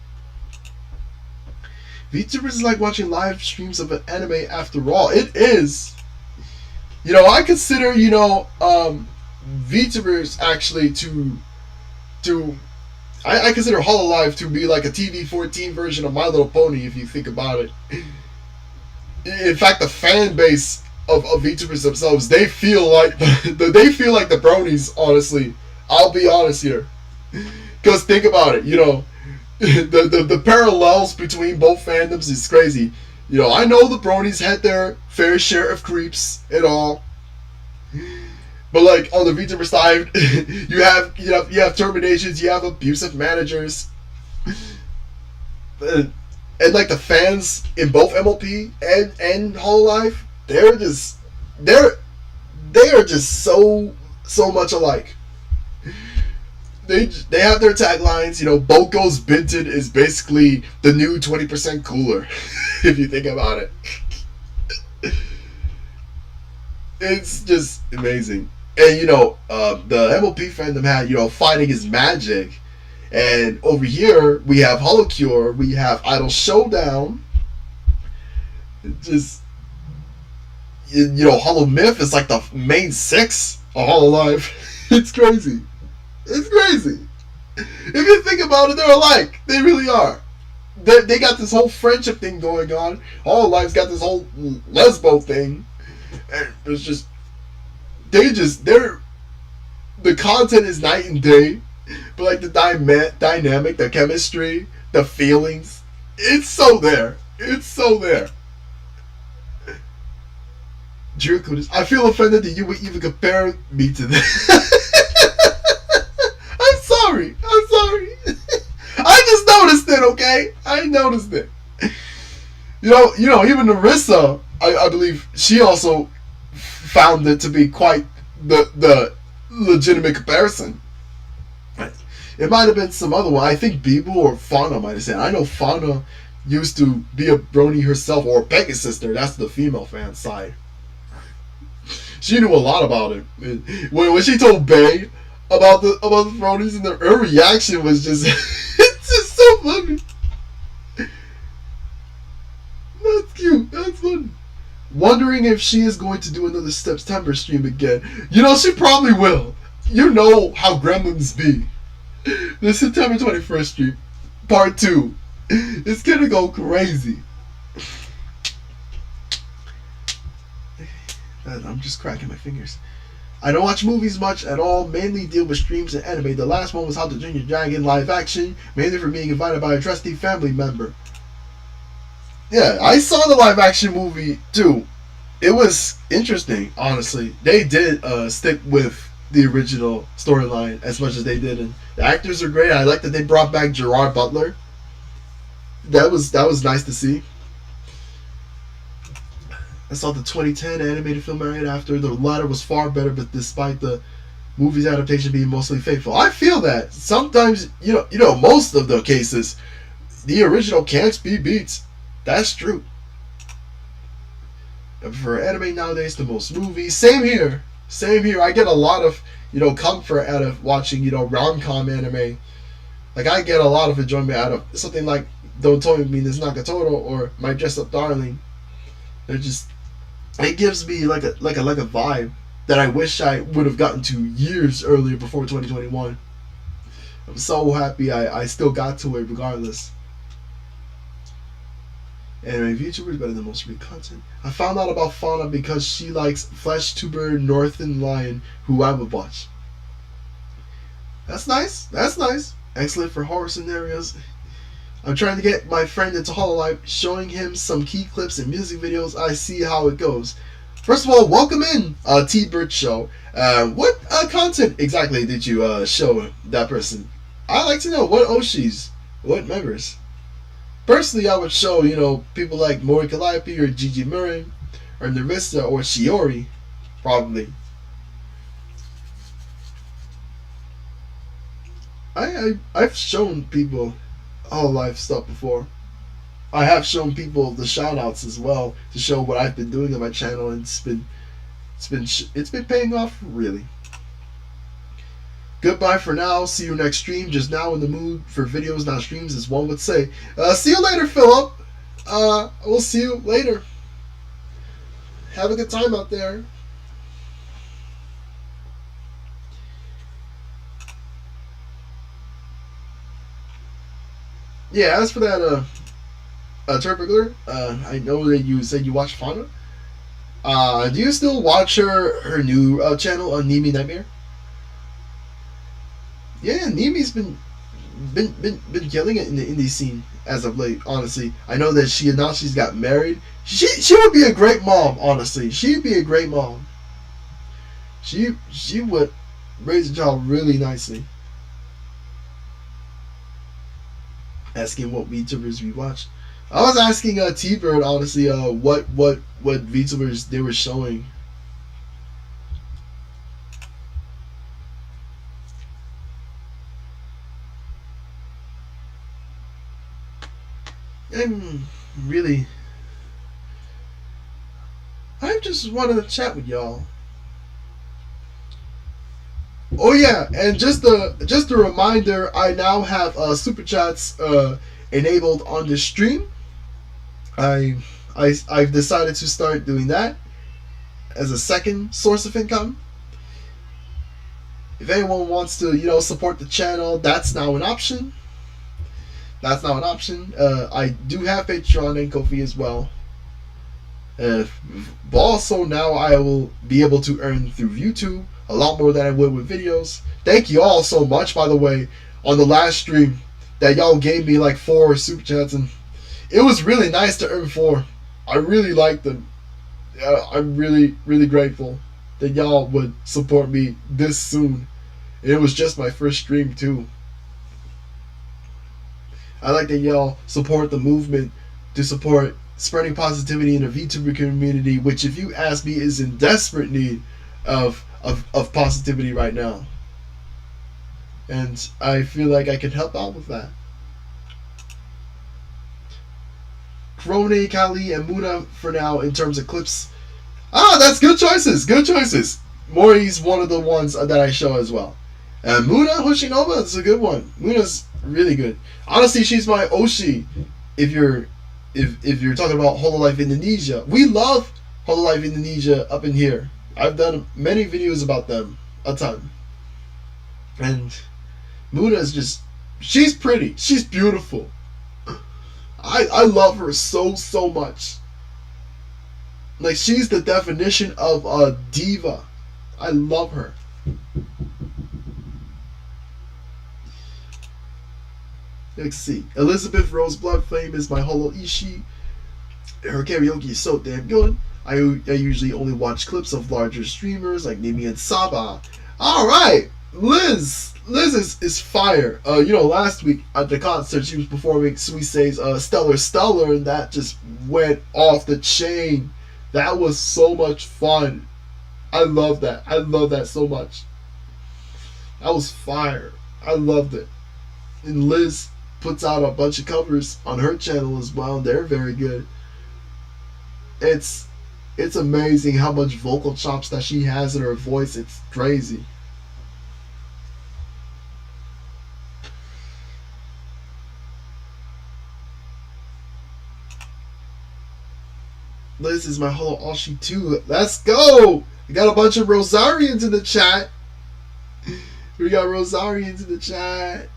VTubers is like watching live streams of an anime after all. It is. You know, I consider, VTubers actually to I consider Hololive to be like a TV-14 version of My Little Pony if you think about it. In fact, the fan base of VTubers themselves, they feel like the bronies, honestly. I'll be honest here. Because think about it, the parallels between both fandoms is crazy. I know the bronies had their fair share of creeps and all. But like on the VTuber side, you have terminations, you have abusive managers, and like the fans in both MLP and Hololive, they are just so much alike. They have their taglines. Boko's Binted is basically the new 20% cooler, if you think about it. It's just amazing. And the MLP fandom had Fighting is Magic, and over here we have Holocure, we have Idol Showdown. Just Hollow Myth is like the main six of Hololive. It's crazy. It's crazy. If you think about it, they're alike. They really are. They got this whole friendship thing going on. Hololive's got this whole lesbo thing, and it's just. The content is night and day, but like the dynamic, the chemistry, the feelings, it's so there. It's so there. I feel offended that you would even compare me to this. I'm sorry. I just noticed it, okay? I noticed it. Even Narissa, I believe she also found it to be quite the legitimate comparison. It might have been some other one. I think Bibu or Fauna might have said. I know Fauna used to be a brony herself, or Pegasus sister. That's the female fan side. She knew a lot about it. When she told Bae about the bronies, and her reaction was just it's just so funny. That's cute. That's funny. Wondering if she is going to do another September stream again. She probably will. You know how gremlins be. The September 21st stream, part 2. It's gonna go crazy. I'm just cracking my fingers. I don't watch movies much at all, mainly deal with streams and anime. The last one was How to Train Your Dragon live action, mainly for being invited by a trusty family member. Yeah, I saw the live action movie too. It was interesting, honestly. They did stick with the original storyline as much as they did, and the actors are great. I like that they brought back Gerard Butler. That was nice to see. I saw the 2010 animated film right after. The latter was far better, but despite the movie's adaptation being mostly faithful, I feel that sometimes most of the cases, the original can't be beat. That's true. For anime nowadays, the most movies. Same here. I get a lot of comfort out of watching rom-com anime. Like I get a lot of enjoyment out of something like Don't Tell Me This Nakatoro or My Dress Up Darling. It gives me like a vibe that I wish I would have gotten to years earlier before 2021. I'm so happy I still got to it regardless. Anime VTuber is better than most read content. I found out about Fauna because she likes FleshTuber Northern Lion, who I would watch. That's nice. Excellent for horror scenarios. I'm trying to get my friend into Hololive, showing him some key clips and music videos. I see how it goes. First of all, welcome in, T-Bird Show. What content exactly did you show that person? I'd like to know what Oshis, what members. Personally, I would show, people like Mori Calliope or Gigi Murray or Narissa or Shiori, probably. I've shown people Hololive stuff before. I have shown people the shoutouts as well to show what I've been doing on my channel, and it's been paying off really. Goodbye for now. See you next stream. Just now in the mood for videos, not streams, as one would say. See you later, Philip. We'll see you later. Have a good time out there. Yeah, as for that Turpigler, I know that you said you watched Fauna. Do you still watch her new channel on Nimi Nightmare? Yeah, Nimi's been killing it in the indie scene as of late. Honestly, I know that she announced she's got married. She would be a great mom. Honestly, she'd be a great mom. She would raise a child really nicely. Asking what VTubers we watched. I was asking T-Bird honestly what VTubers they were showing. And really, I just wanted to chat with y'all. Oh yeah, and just a reminder, I now have super chats enabled on the stream. I've decided to start doing that as a second source of income. If anyone wants to support the channel, that's now an option. I do have Patreon and Ko-fi as well. But also now I will be able to earn through YouTube a lot more than I would with videos. Thank you all so much, by the way, on the last stream that y'all gave me like 4 super chats, and it was really nice to earn 4. I really liked them. I'm really grateful that y'all would support me this soon. It was just my first stream too. I like that y'all support the movement to support spreading positivity in the VTuber community, which, if you ask me, is in desperate need of positivity right now. And I feel like I can help out with that. Krone, Kali, and Muna for now in terms of clips. That's good choices. Good choices. Mori's one of the ones that I show as well. And Muna Hoshinova is a good one. Muna's really good. Honestly, she's my Oshi. If you're talking about Hololive Indonesia, we love Hololive Indonesia up in here. I've done many videos about them, a ton. And Muna is she's pretty. She's beautiful. I love her so much. Like, she's the definition of a diva. I love her. Let's see. Elizabeth Rose Bloodflame is my Holo Ishi. Her karaoke is so damn good. I usually only watch clips of larger streamers like Nimi and Saba. Alright! Liz is fire. Last week at the concert she was performing Suise's Stellar, and that just went off the chain. That was so much fun. I love that. I love that so much. That was fire. I loved it. And Liz puts out a bunch of covers on her channel as well. They're very good. It's amazing how much vocal chops that she has in her voice. It's crazy. Liz is my Holo Oshi too. Let's go! We got a bunch of Rosarians in the chat. We got Rosarians in the chat.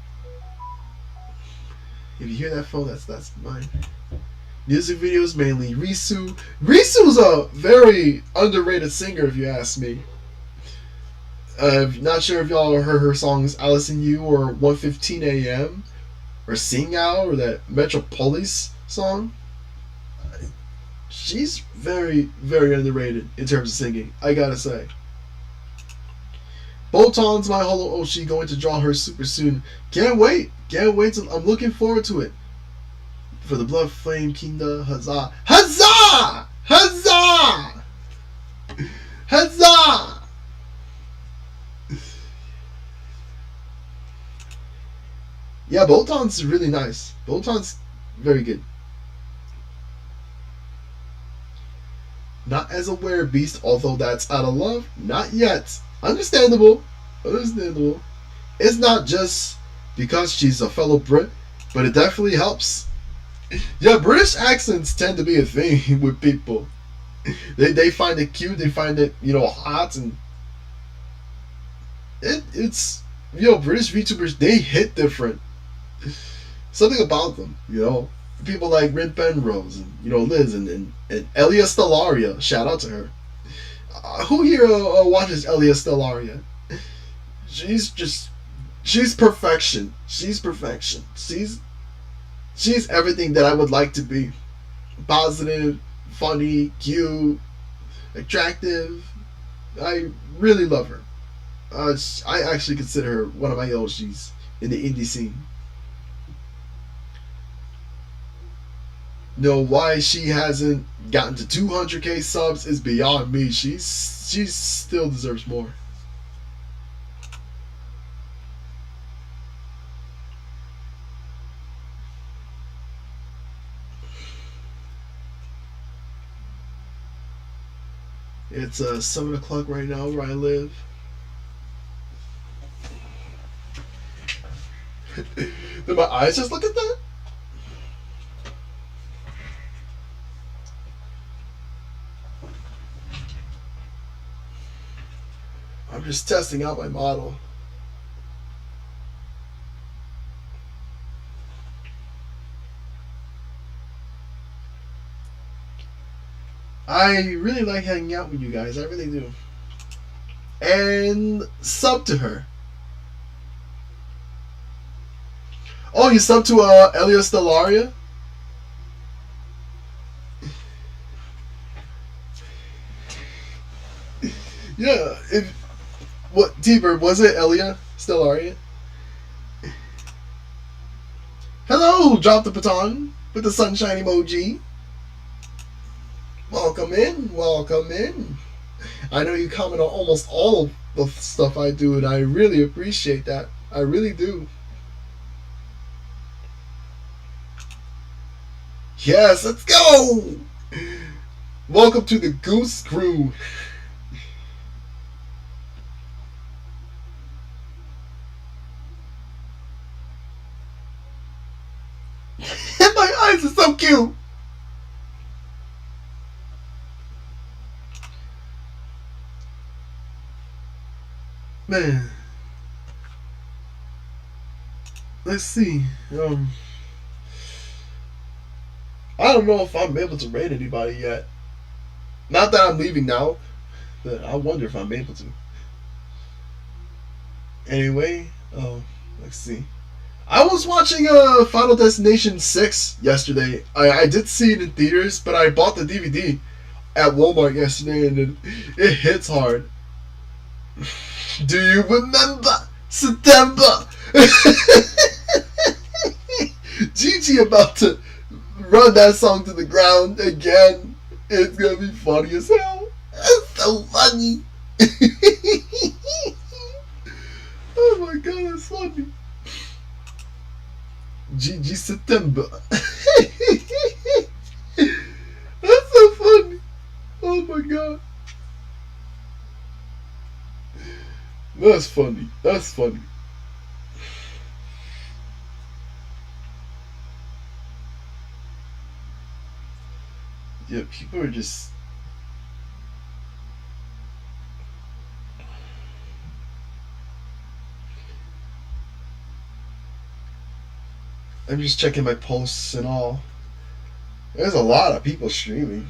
If you hear that phone, that's mine. Music videos mainly Risu. Risu's a very underrated singer, if you ask me. Not sure if y'all heard her songs Alice and You or 1:15 a.m. or Sing Out or that Metropolis song. She's very underrated in terms of singing, I gotta say. Botan's my Holo Oshi, going to draw her super soon. Can't wait. I'm looking forward to it. For the Blood Flame Kinda, huzzah. Huzzah! Huzzah! Huzzah! Yeah, Botan's really nice. Botan's very good. Not as a werebeast, although that's out of love. Not yet. Understandable. It's not just because she's a fellow Brit, but it definitely helps. Yeah, British accents tend to be a thing with people. They find it cute. They find it hot, and it's British VTubers, they hit different. Something about them, people like Rin Penrose and Liz and Elia Stellaria. Shout out to her. Who here watches Elia Stellaria? She's just she's perfection. She's perfection. She's everything that I would like to be. Positive, funny, cute, attractive. I really love her. I actually consider her one of my OGs in the indie scene. Why she hasn't gotten to 200k subs is beyond me. She still deserves more. It's 7 o'clock right now where I live. Did my eyes just look at that? I'm just testing out my model. I really like hanging out with you guys. I really do. And sub to her. Oh, you sub to Elia Stellaria? Yeah. What, T-Bird, was it Elia Stellaria? Hello, drop the baton with the sunshine emoji. Welcome in, welcome in. I know you comment on almost all of the stuff I do, and I really appreciate that. I really do. Yes, let's go! Welcome to the Goose Crew. My eyes are so cute. Man. Let's see. I don't know if I'm able to rate anybody yet. Not that I'm leaving now, but I wonder if I'm able to. Anyway, let's see. I was watching Final Destination 6 yesterday. I did see it in theaters, but I bought the DVD at Walmart yesterday, and it hits hard. Do you remember September? Gigi about to run that song to the ground again. It's gonna be funny as hell. It's so funny. Oh my god, it's funny. Gigi September. That's so funny. Oh my god. That's funny. That's funny. Yeah, people are just... I'm just checking my posts and all. There's a lot of people streaming.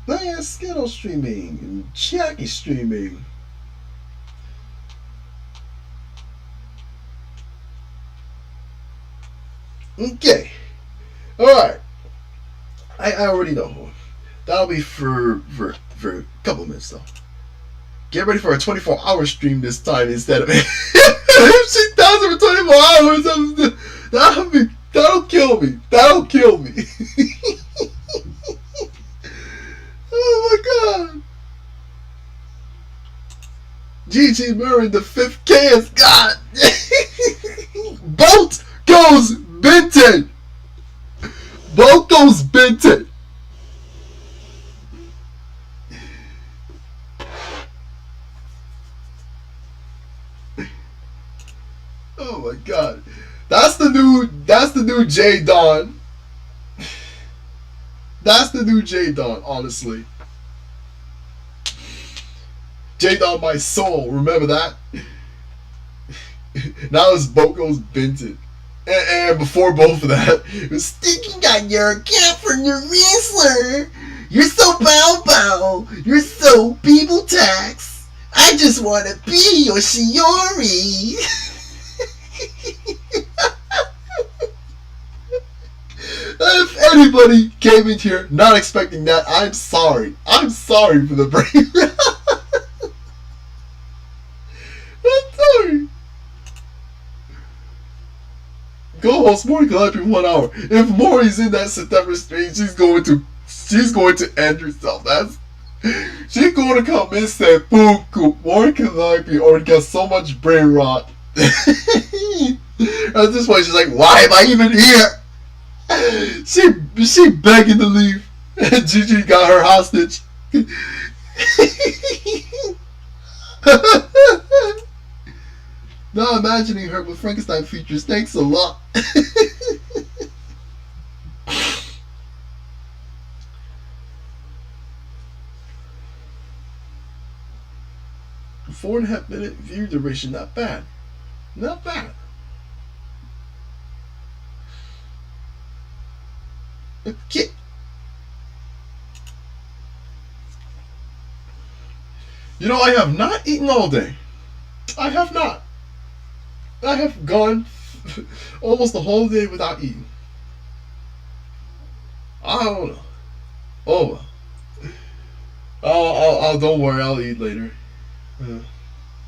There's Skittle streaming and Jackie streaming. Okay. Alright. I already know. That'll be for a couple minutes though. Get ready for a 24-hour stream this time instead of if she does it for 24 hours, that'll kill me. That'll kill me. Oh my god. Gigi Murray, the 5th K is God. Bolt goes Benton. Bolt goes Benton. Oh my god. That's the new J Dawn. That's the new J Dawn, honestly. J Dawn my soul, remember that? Now it's Boko's Binted. And before both of that, it was sticking on your cap from your wrestler. You're so bow bow. You're so people tax. I just want to be your Shiori. If anybody came in here not expecting that, I'm sorry. I'm sorry for the brain. I'm sorry. Go host Mori Collab in 1 hour. If Mori's in that September stream, she's going to end herself. She's going to come in and say, "Fuku, Mori Collab already got so much brain rot." At this point, she's like, "Why am I even here?" She begging to leave. Gigi got her hostage. Now imagining her with Frankenstein features. Thanks a lot. 4.5 minute view duration. Not bad. Not bad. Okay. You know, I have not eaten all day. I have not. I have gone almost the whole day without eating. I don't know. Oh well. I'll don't worry, I'll eat later.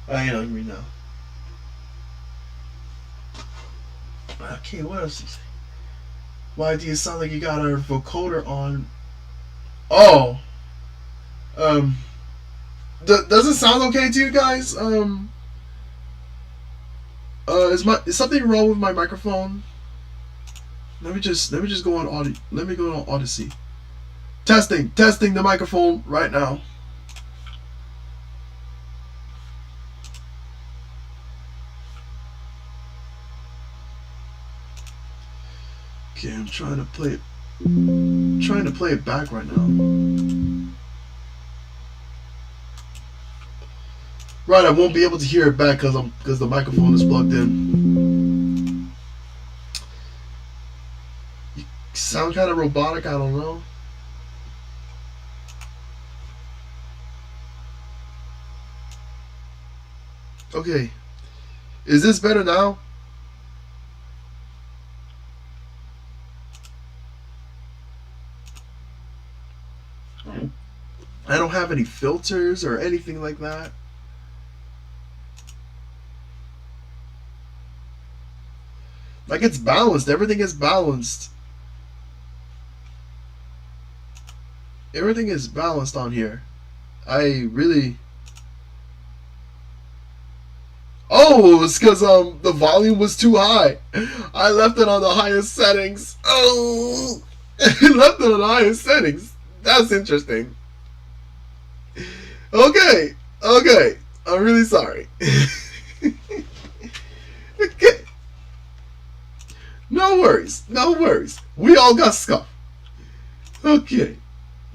I ain't hungry now. Okay, what else is it? Why do you sound like you got our vocoder on? Oh. Does it sound okay to you guys? Is something wrong with my microphone? Let me just go on Audi. Let me go on Odyssey. Testing the microphone right now. Okay, I'm trying to play it back right now. Right, I won't be able to hear it back because the microphone is plugged in. You sound kind of robotic. I don't know. Okay, is this better now? I don't have any filters or anything like that. Like, it's balanced. Everything is balanced. Everything is balanced on here. I really... Oh, it's because the volume was too high. I left it on the highest settings. Oh, I left it on the highest settings. That's interesting. Okay. I'm really sorry. Okay. No worries. We all got scuffed. Okay.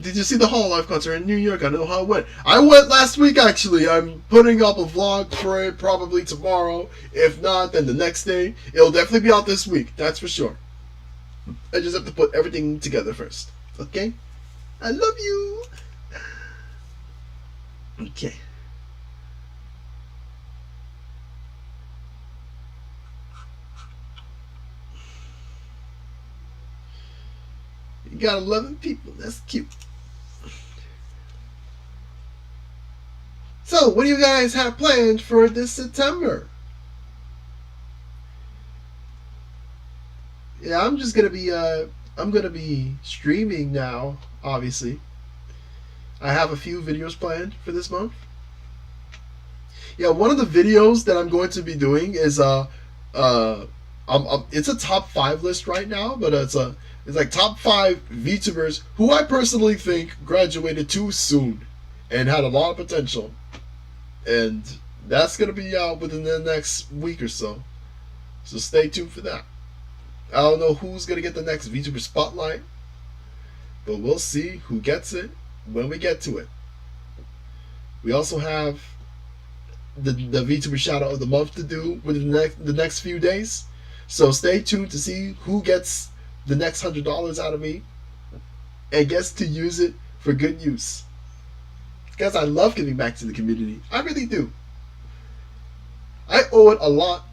Did you see the Hololive concert in New York? I know how it went. I went last week, actually. I'm putting up a vlog for it probably tomorrow. If not, then the next day. It'll definitely be out this week. That's for sure. I just have to put everything together first. Okay? I love you. Okay. You got 11 people. That's cute. So, what do you guys have planned for this September? Yeah, I'm gonna be streaming now, obviously. I have a few videos planned for this month. Yeah, one of the videos that I'm going to be doing is it's a top 5 list right now, but it's like top 5 VTubers who I personally think graduated too soon and had a lot of potential. And that's gonna be out within the next week or so. So stay tuned for that. I don't know who's gonna get the next VTuber spotlight, but we'll see who gets it when we get to it. We also have the VTuber shout out of the month to do within the next few days. So stay tuned to see who gets the next $100 out of me and gets to use it for good use. Guys, I love giving back to the community. I really do. I owe it a lot,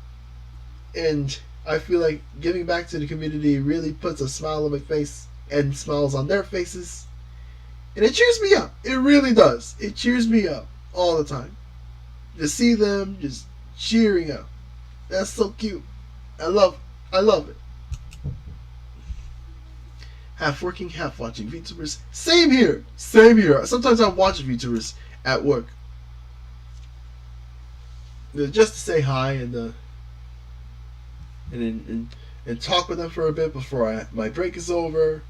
and I feel like giving back to the community really puts a smile on my face and smiles on their faces. And it cheers me up. It really does. It cheers me up all the time. To see them just cheering up. That's so cute. I love it. Half working, half watching VTubers. Same here. Sometimes I watch VTubers at work. Just to say hi and talk with them for a bit before my break is over.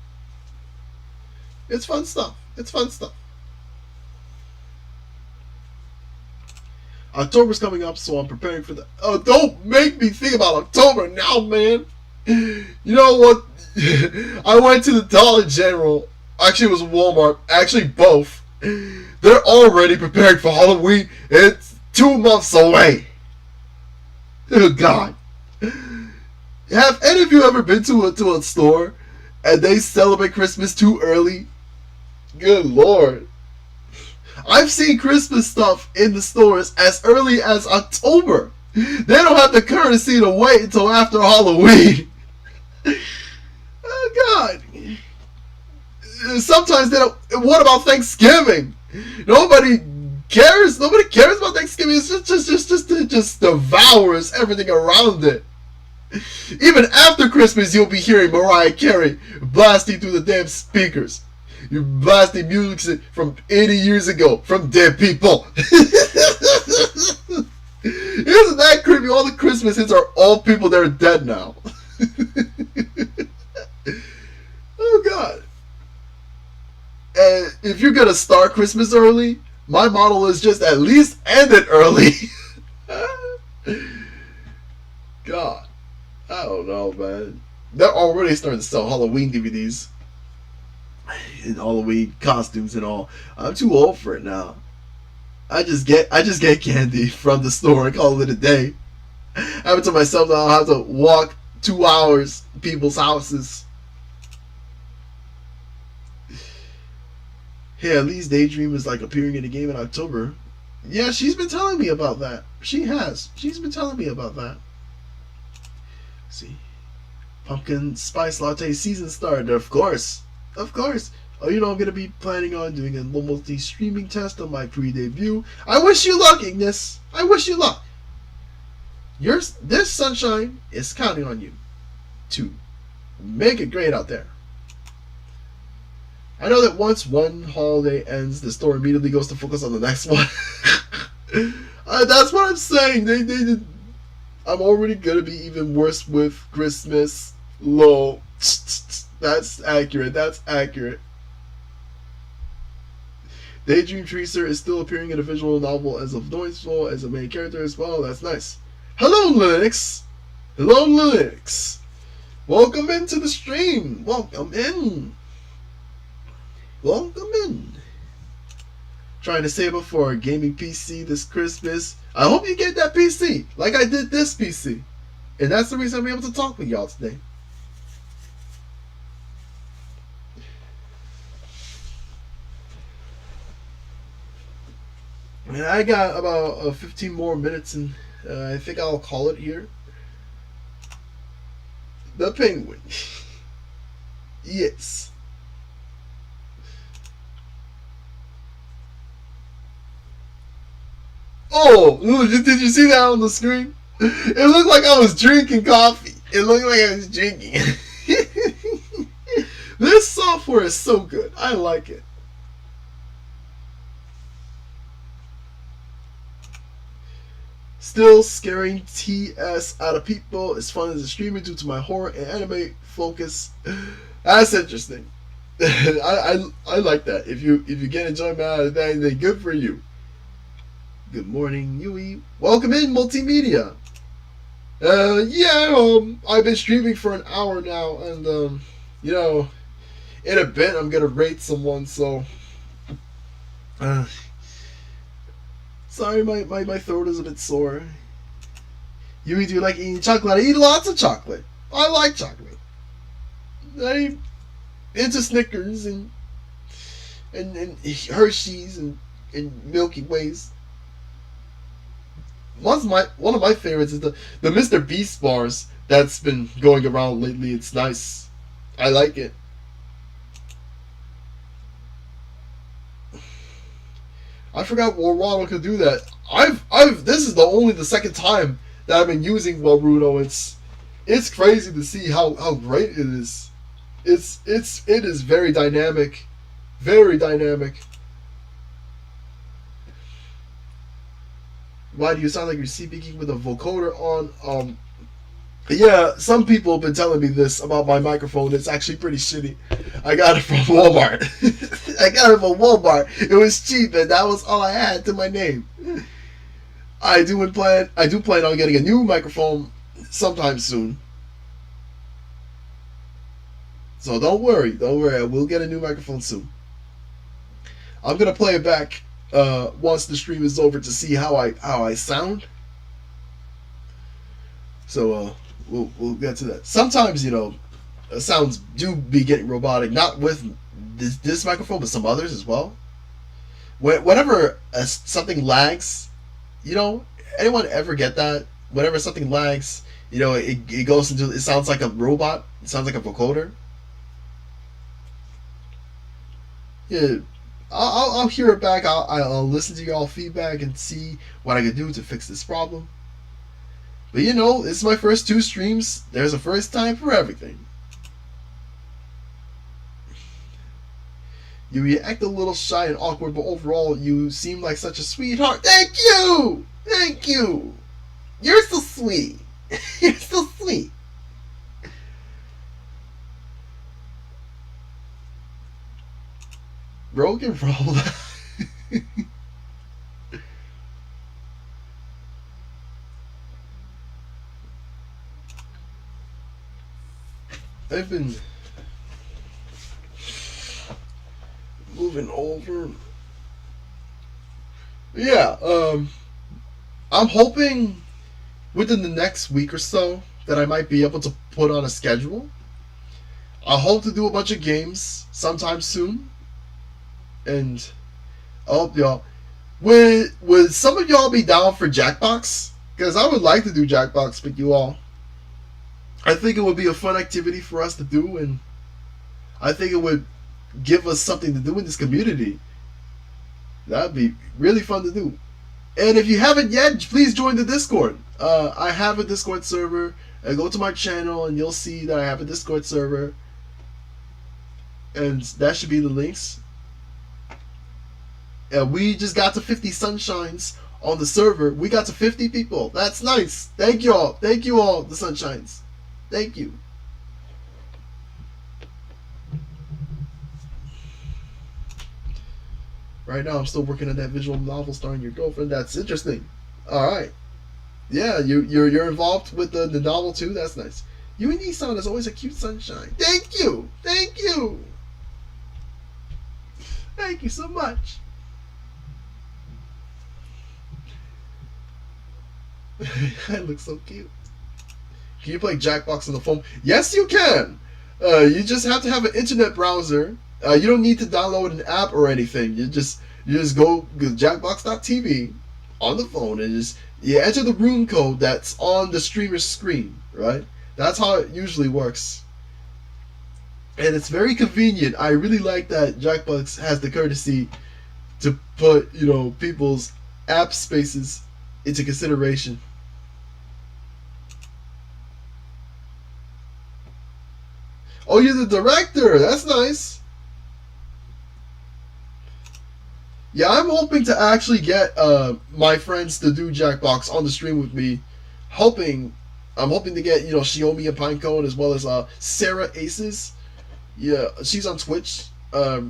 It's fun stuff. October's coming up, so I'm preparing for that. Oh, don't make me think about October now, man. You know what? I went to the Dollar General. Actually, it was Walmart. Actually, both. They're already preparing for Halloween. It's 2 months away. Oh, God. Have any of you ever been to a store and they celebrate Christmas too early? Good Lord. I've seen Christmas stuff in the stores as early as October. They don't have the courtesy to wait until after Halloween. Oh, God. Sometimes they don't. What about Thanksgiving? Nobody cares about Thanksgiving. It just devours everything around it. Even after Christmas, you'll be hearing Mariah Carey blasting through the damn speakers. You're blasting music from 80 years ago from dead people. Isn't that creepy? All the Christmas hits are all people that are dead now. Oh, God. And if you're going to start Christmas early, my model is just at least end it early. God. I don't know, man. They're already starting to sell Halloween DVDs. And Halloween costumes and all. I'm too old for it now. I just get candy from the store and call it a day. I have it to myself that I'll have to walk 2 hours to people's houses. Hey, at least Daydream is like appearing in the game in October. Yeah, she's been telling me about that. She has. She's been telling me about that. Let's see. Pumpkin Spice Latte season started. Of course. Of course. Oh, you know, I'm going to be planning on doing a multi-streaming test on my pre-debut. I wish you luck, Ignis. I wish you luck. This sunshine is counting on you to make it great out there. I know that once one holiday ends, the store immediately goes to focus on the next one. That's what I'm saying. I'm already going to be even worse with Christmas. Lol. That's accurate. Daydream Tracer is still appearing in a visual novel as of Noiseful as a main character as well. That's nice. Hello, Linux. Welcome into the stream. Welcome in. Trying to save up for a gaming PC this Christmas. I hope you get that PC like I did this PC. And that's the reason I'm able to talk with y'all today. And I got about 15 more minutes, and I think I'll call it here. The Penguin. Yes. Oh, did you see that on the screen? It looked like I was drinking coffee. This software is so good. I like it. Still scaring TS out of people as fun as a streamer due to my horror and anime focus. That's interesting. I like that. If you get enjoyment out of that, then good for you. Good morning, Yui. Welcome in, multimedia. Yeah, I've been streaming for an hour now, and you know, in a bit I'm gonna rate someone. So, uh, sorry, my throat is a bit sore. You do like eating chocolate? I eat lots of chocolate. I like chocolate. I'm into Snickers and Hershey's and Milky Ways. One of my favorites is the Mr. Beast bars that's been going around lately. It's nice. I like it. I forgot Warudo could do that. This is the second time that I've been using Warudo. It's crazy to see how great it is. It is very dynamic, very dynamic. Why do you sound like you're speaking with a vocoder on? Yeah, some people have been telling me this about my microphone. It's actually pretty shitty. I got it from Walmart. I got it from Walmart. It was cheap, and that was all I had to my name. I do plan on getting a new microphone sometime soon. So don't worry. I will get a new microphone soon. I'm gonna play it back once the stream is over to see how I sound. So we'll get to that. Sometimes sounds do be getting robotic, not with this microphone, but some others as well. Whenever something lags, anyone ever get that? Whenever something lags, it goes into, it sounds like a robot. It sounds like a vocoder. Yeah, I'll hear it back. I'll listen to y'all feedback and see what I can do to fix this problem. But this is my first 2 streams. There's a first time for everything. You act a little shy and awkward, but overall you seem like such a sweetheart. Thank you! Thank you! You're so sweet. You're so sweet. Broken roll. I've been moving over. Yeah, I'm hoping within the next week or so that I might be able to put on a schedule. I hope to do a bunch of games sometime soon. And I hope y'all would some of y'all be down for Jackbox? Because I would like to do Jackbox with you all. I think it would be a fun activity for us to do, and I think it would give us something to do in this community. That'd be really fun to do. And if you haven't yet, please join the Discord. I have a Discord server. Go to my channel and you'll see that I have a Discord server. And that should be the links. We just got to 50 sunshines on the server. We got to 50 people. That's nice. Thank you all. Thank you all, the sunshines. Thank you. Right now, I'm still working on that visual novel starring your girlfriend. That's interesting. All right. Yeah, you're involved with the novel too. That's nice. You and Nissan is always a cute sunshine. Thank you. Thank you. Thank you so much. I look so cute. Can you play Jackbox on the phone? Yes, you can. You just have to have an internet browser. You don't need to download an app or anything. You just go jackbox.tv on the phone and you enter the room code that's on the streamer's screen, right? That's how it usually works. And it's very convenient. I really like that Jackbox has the courtesy to put, people's app spaces into consideration. Oh, you're the director. That's nice. Yeah, I'm hoping to actually get my friends to do Jackbox on the stream with me. I'm hoping to get Shiomi and Pinecone as well as Sarah Aces. Yeah, she's on Twitch. I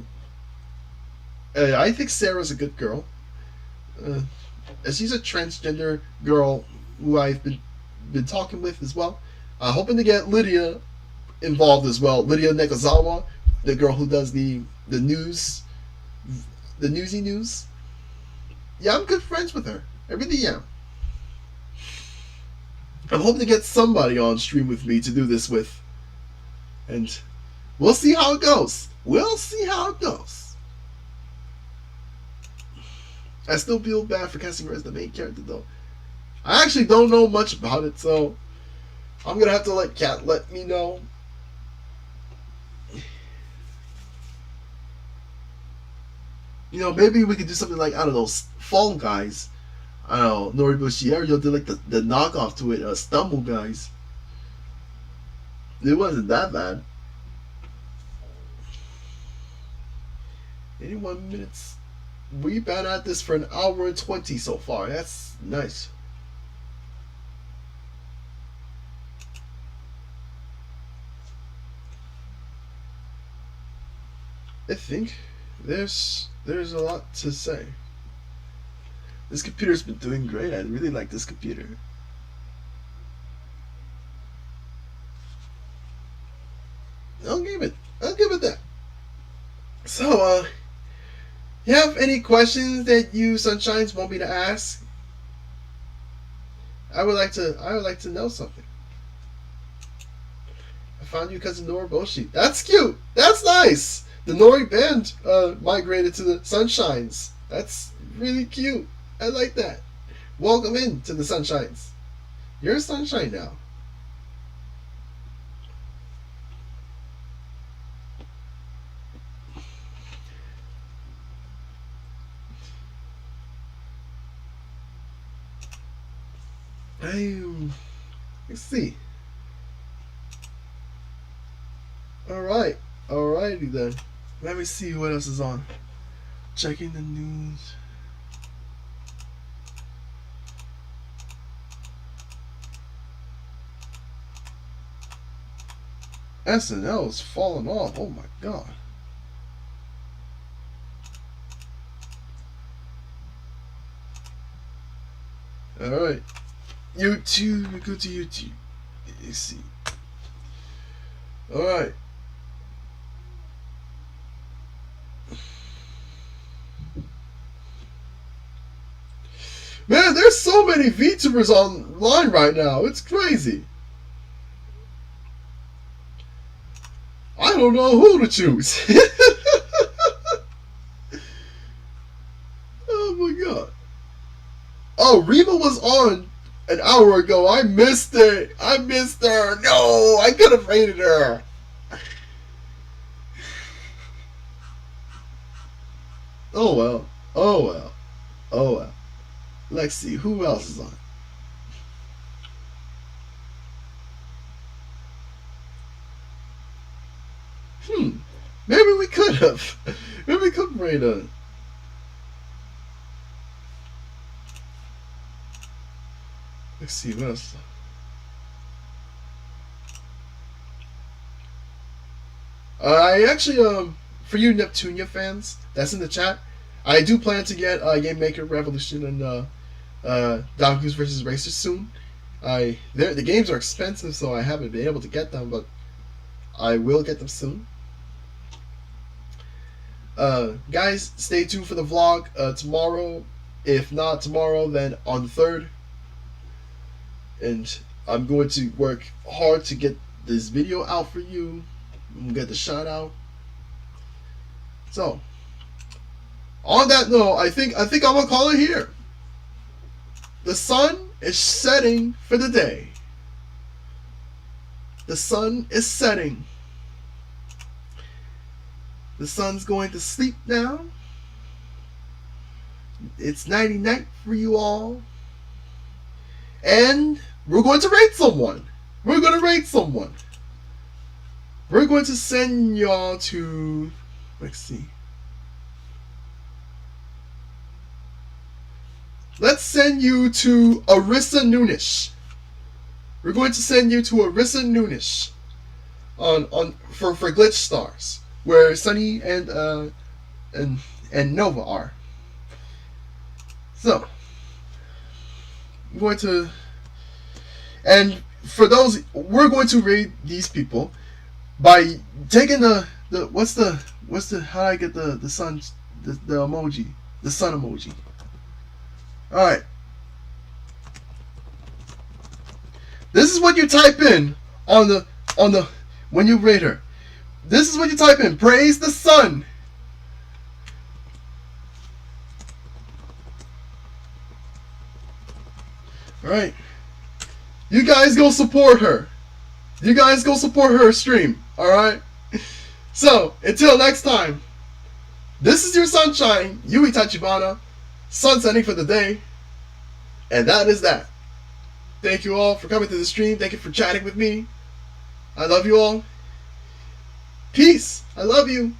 think Sarah's a good girl. She's a transgender girl who I've been been talking with as well. Hoping to get Lydia involved as well. Lydia Nekazawa, the girl who does the news, the newsy news. Yeah, I'm good friends with her. I really am. I'm hoping to get somebody on stream with me to do this with. And we'll see how it goes. We'll see how it goes. I still feel bad for casting her as the main character, though. I actually don't know much about it, so I'm gonna have to let Kat let me know. You know, maybe we could do something like, I don't know, Fall Guys. I don't know, Noribushi Aerial did like the knockoff to it, Stumble Guys. It wasn't that bad. 81 minutes. We've been at this for an hour and 20 so far. That's nice. I think there's a lot to say. This computer's been doing great. I really like this computer. I'll give it that. So, you have any questions that you Sunshines want me to ask? I would like to know something. I found you cousin Noriboshi. That's cute. That's nice. The Nori band migrated to the Sunshines. That's really cute. I like that. Welcome in to the Sunshines. You're a Sunshine now. Let's see. Alrighty then. Let me see what else is on. Checking the news. SNL is falling off. Oh my god. Alright. YouTube, we go to YouTube. Let's see. Alright. Man, there's so many VTubers online right now. It's crazy. I don't know who to choose. Oh my god. Oh, Reba was on an hour ago. I missed it. I missed her. No, I could have rated her. Oh well. Oh well. Oh well. Let's see who else is on. Maybe we could have. Maybe we could rate her. Let's see what else. I actually for you Neptunia fans that's in the chat, I do plan to get Game Maker Revolution and Donkeys vs Racers soon. The games are expensive, so I haven't been able to get them, but I will get them soon. Guys, stay tuned for the vlog tomorrow. If not tomorrow, then on the 3rd. And I'm going to work hard to get this video out for you. Get the shout out. So, on that note, I think I'm gonna call it here. The sun is setting for the day. The sun is setting. The sun's going to sleep now. It's nighty night for you all. And we're going to rate someone. We're going to rate someone. We're going to send y'all to, let's see. Let's send you to Arissa Noonish. We're going to send you to Arissa Noonish for Glitch Stars, where Sunny and Nova are. So, I'm going to, And for those, we're going to rate these people by taking the what's the how do I get the sun the emoji, the sun emoji. All right. This is what you type in on the when you rate her. This is what you type in. Praise the sun. All right. You guys go support her. You guys go support her stream. All right. So until next time, this is your sunshine, Yui Tachibana, sun setting for the day, and that is that. Thank you all for coming to the stream. Thank you for chatting with me. I love you all. Peace. I love you.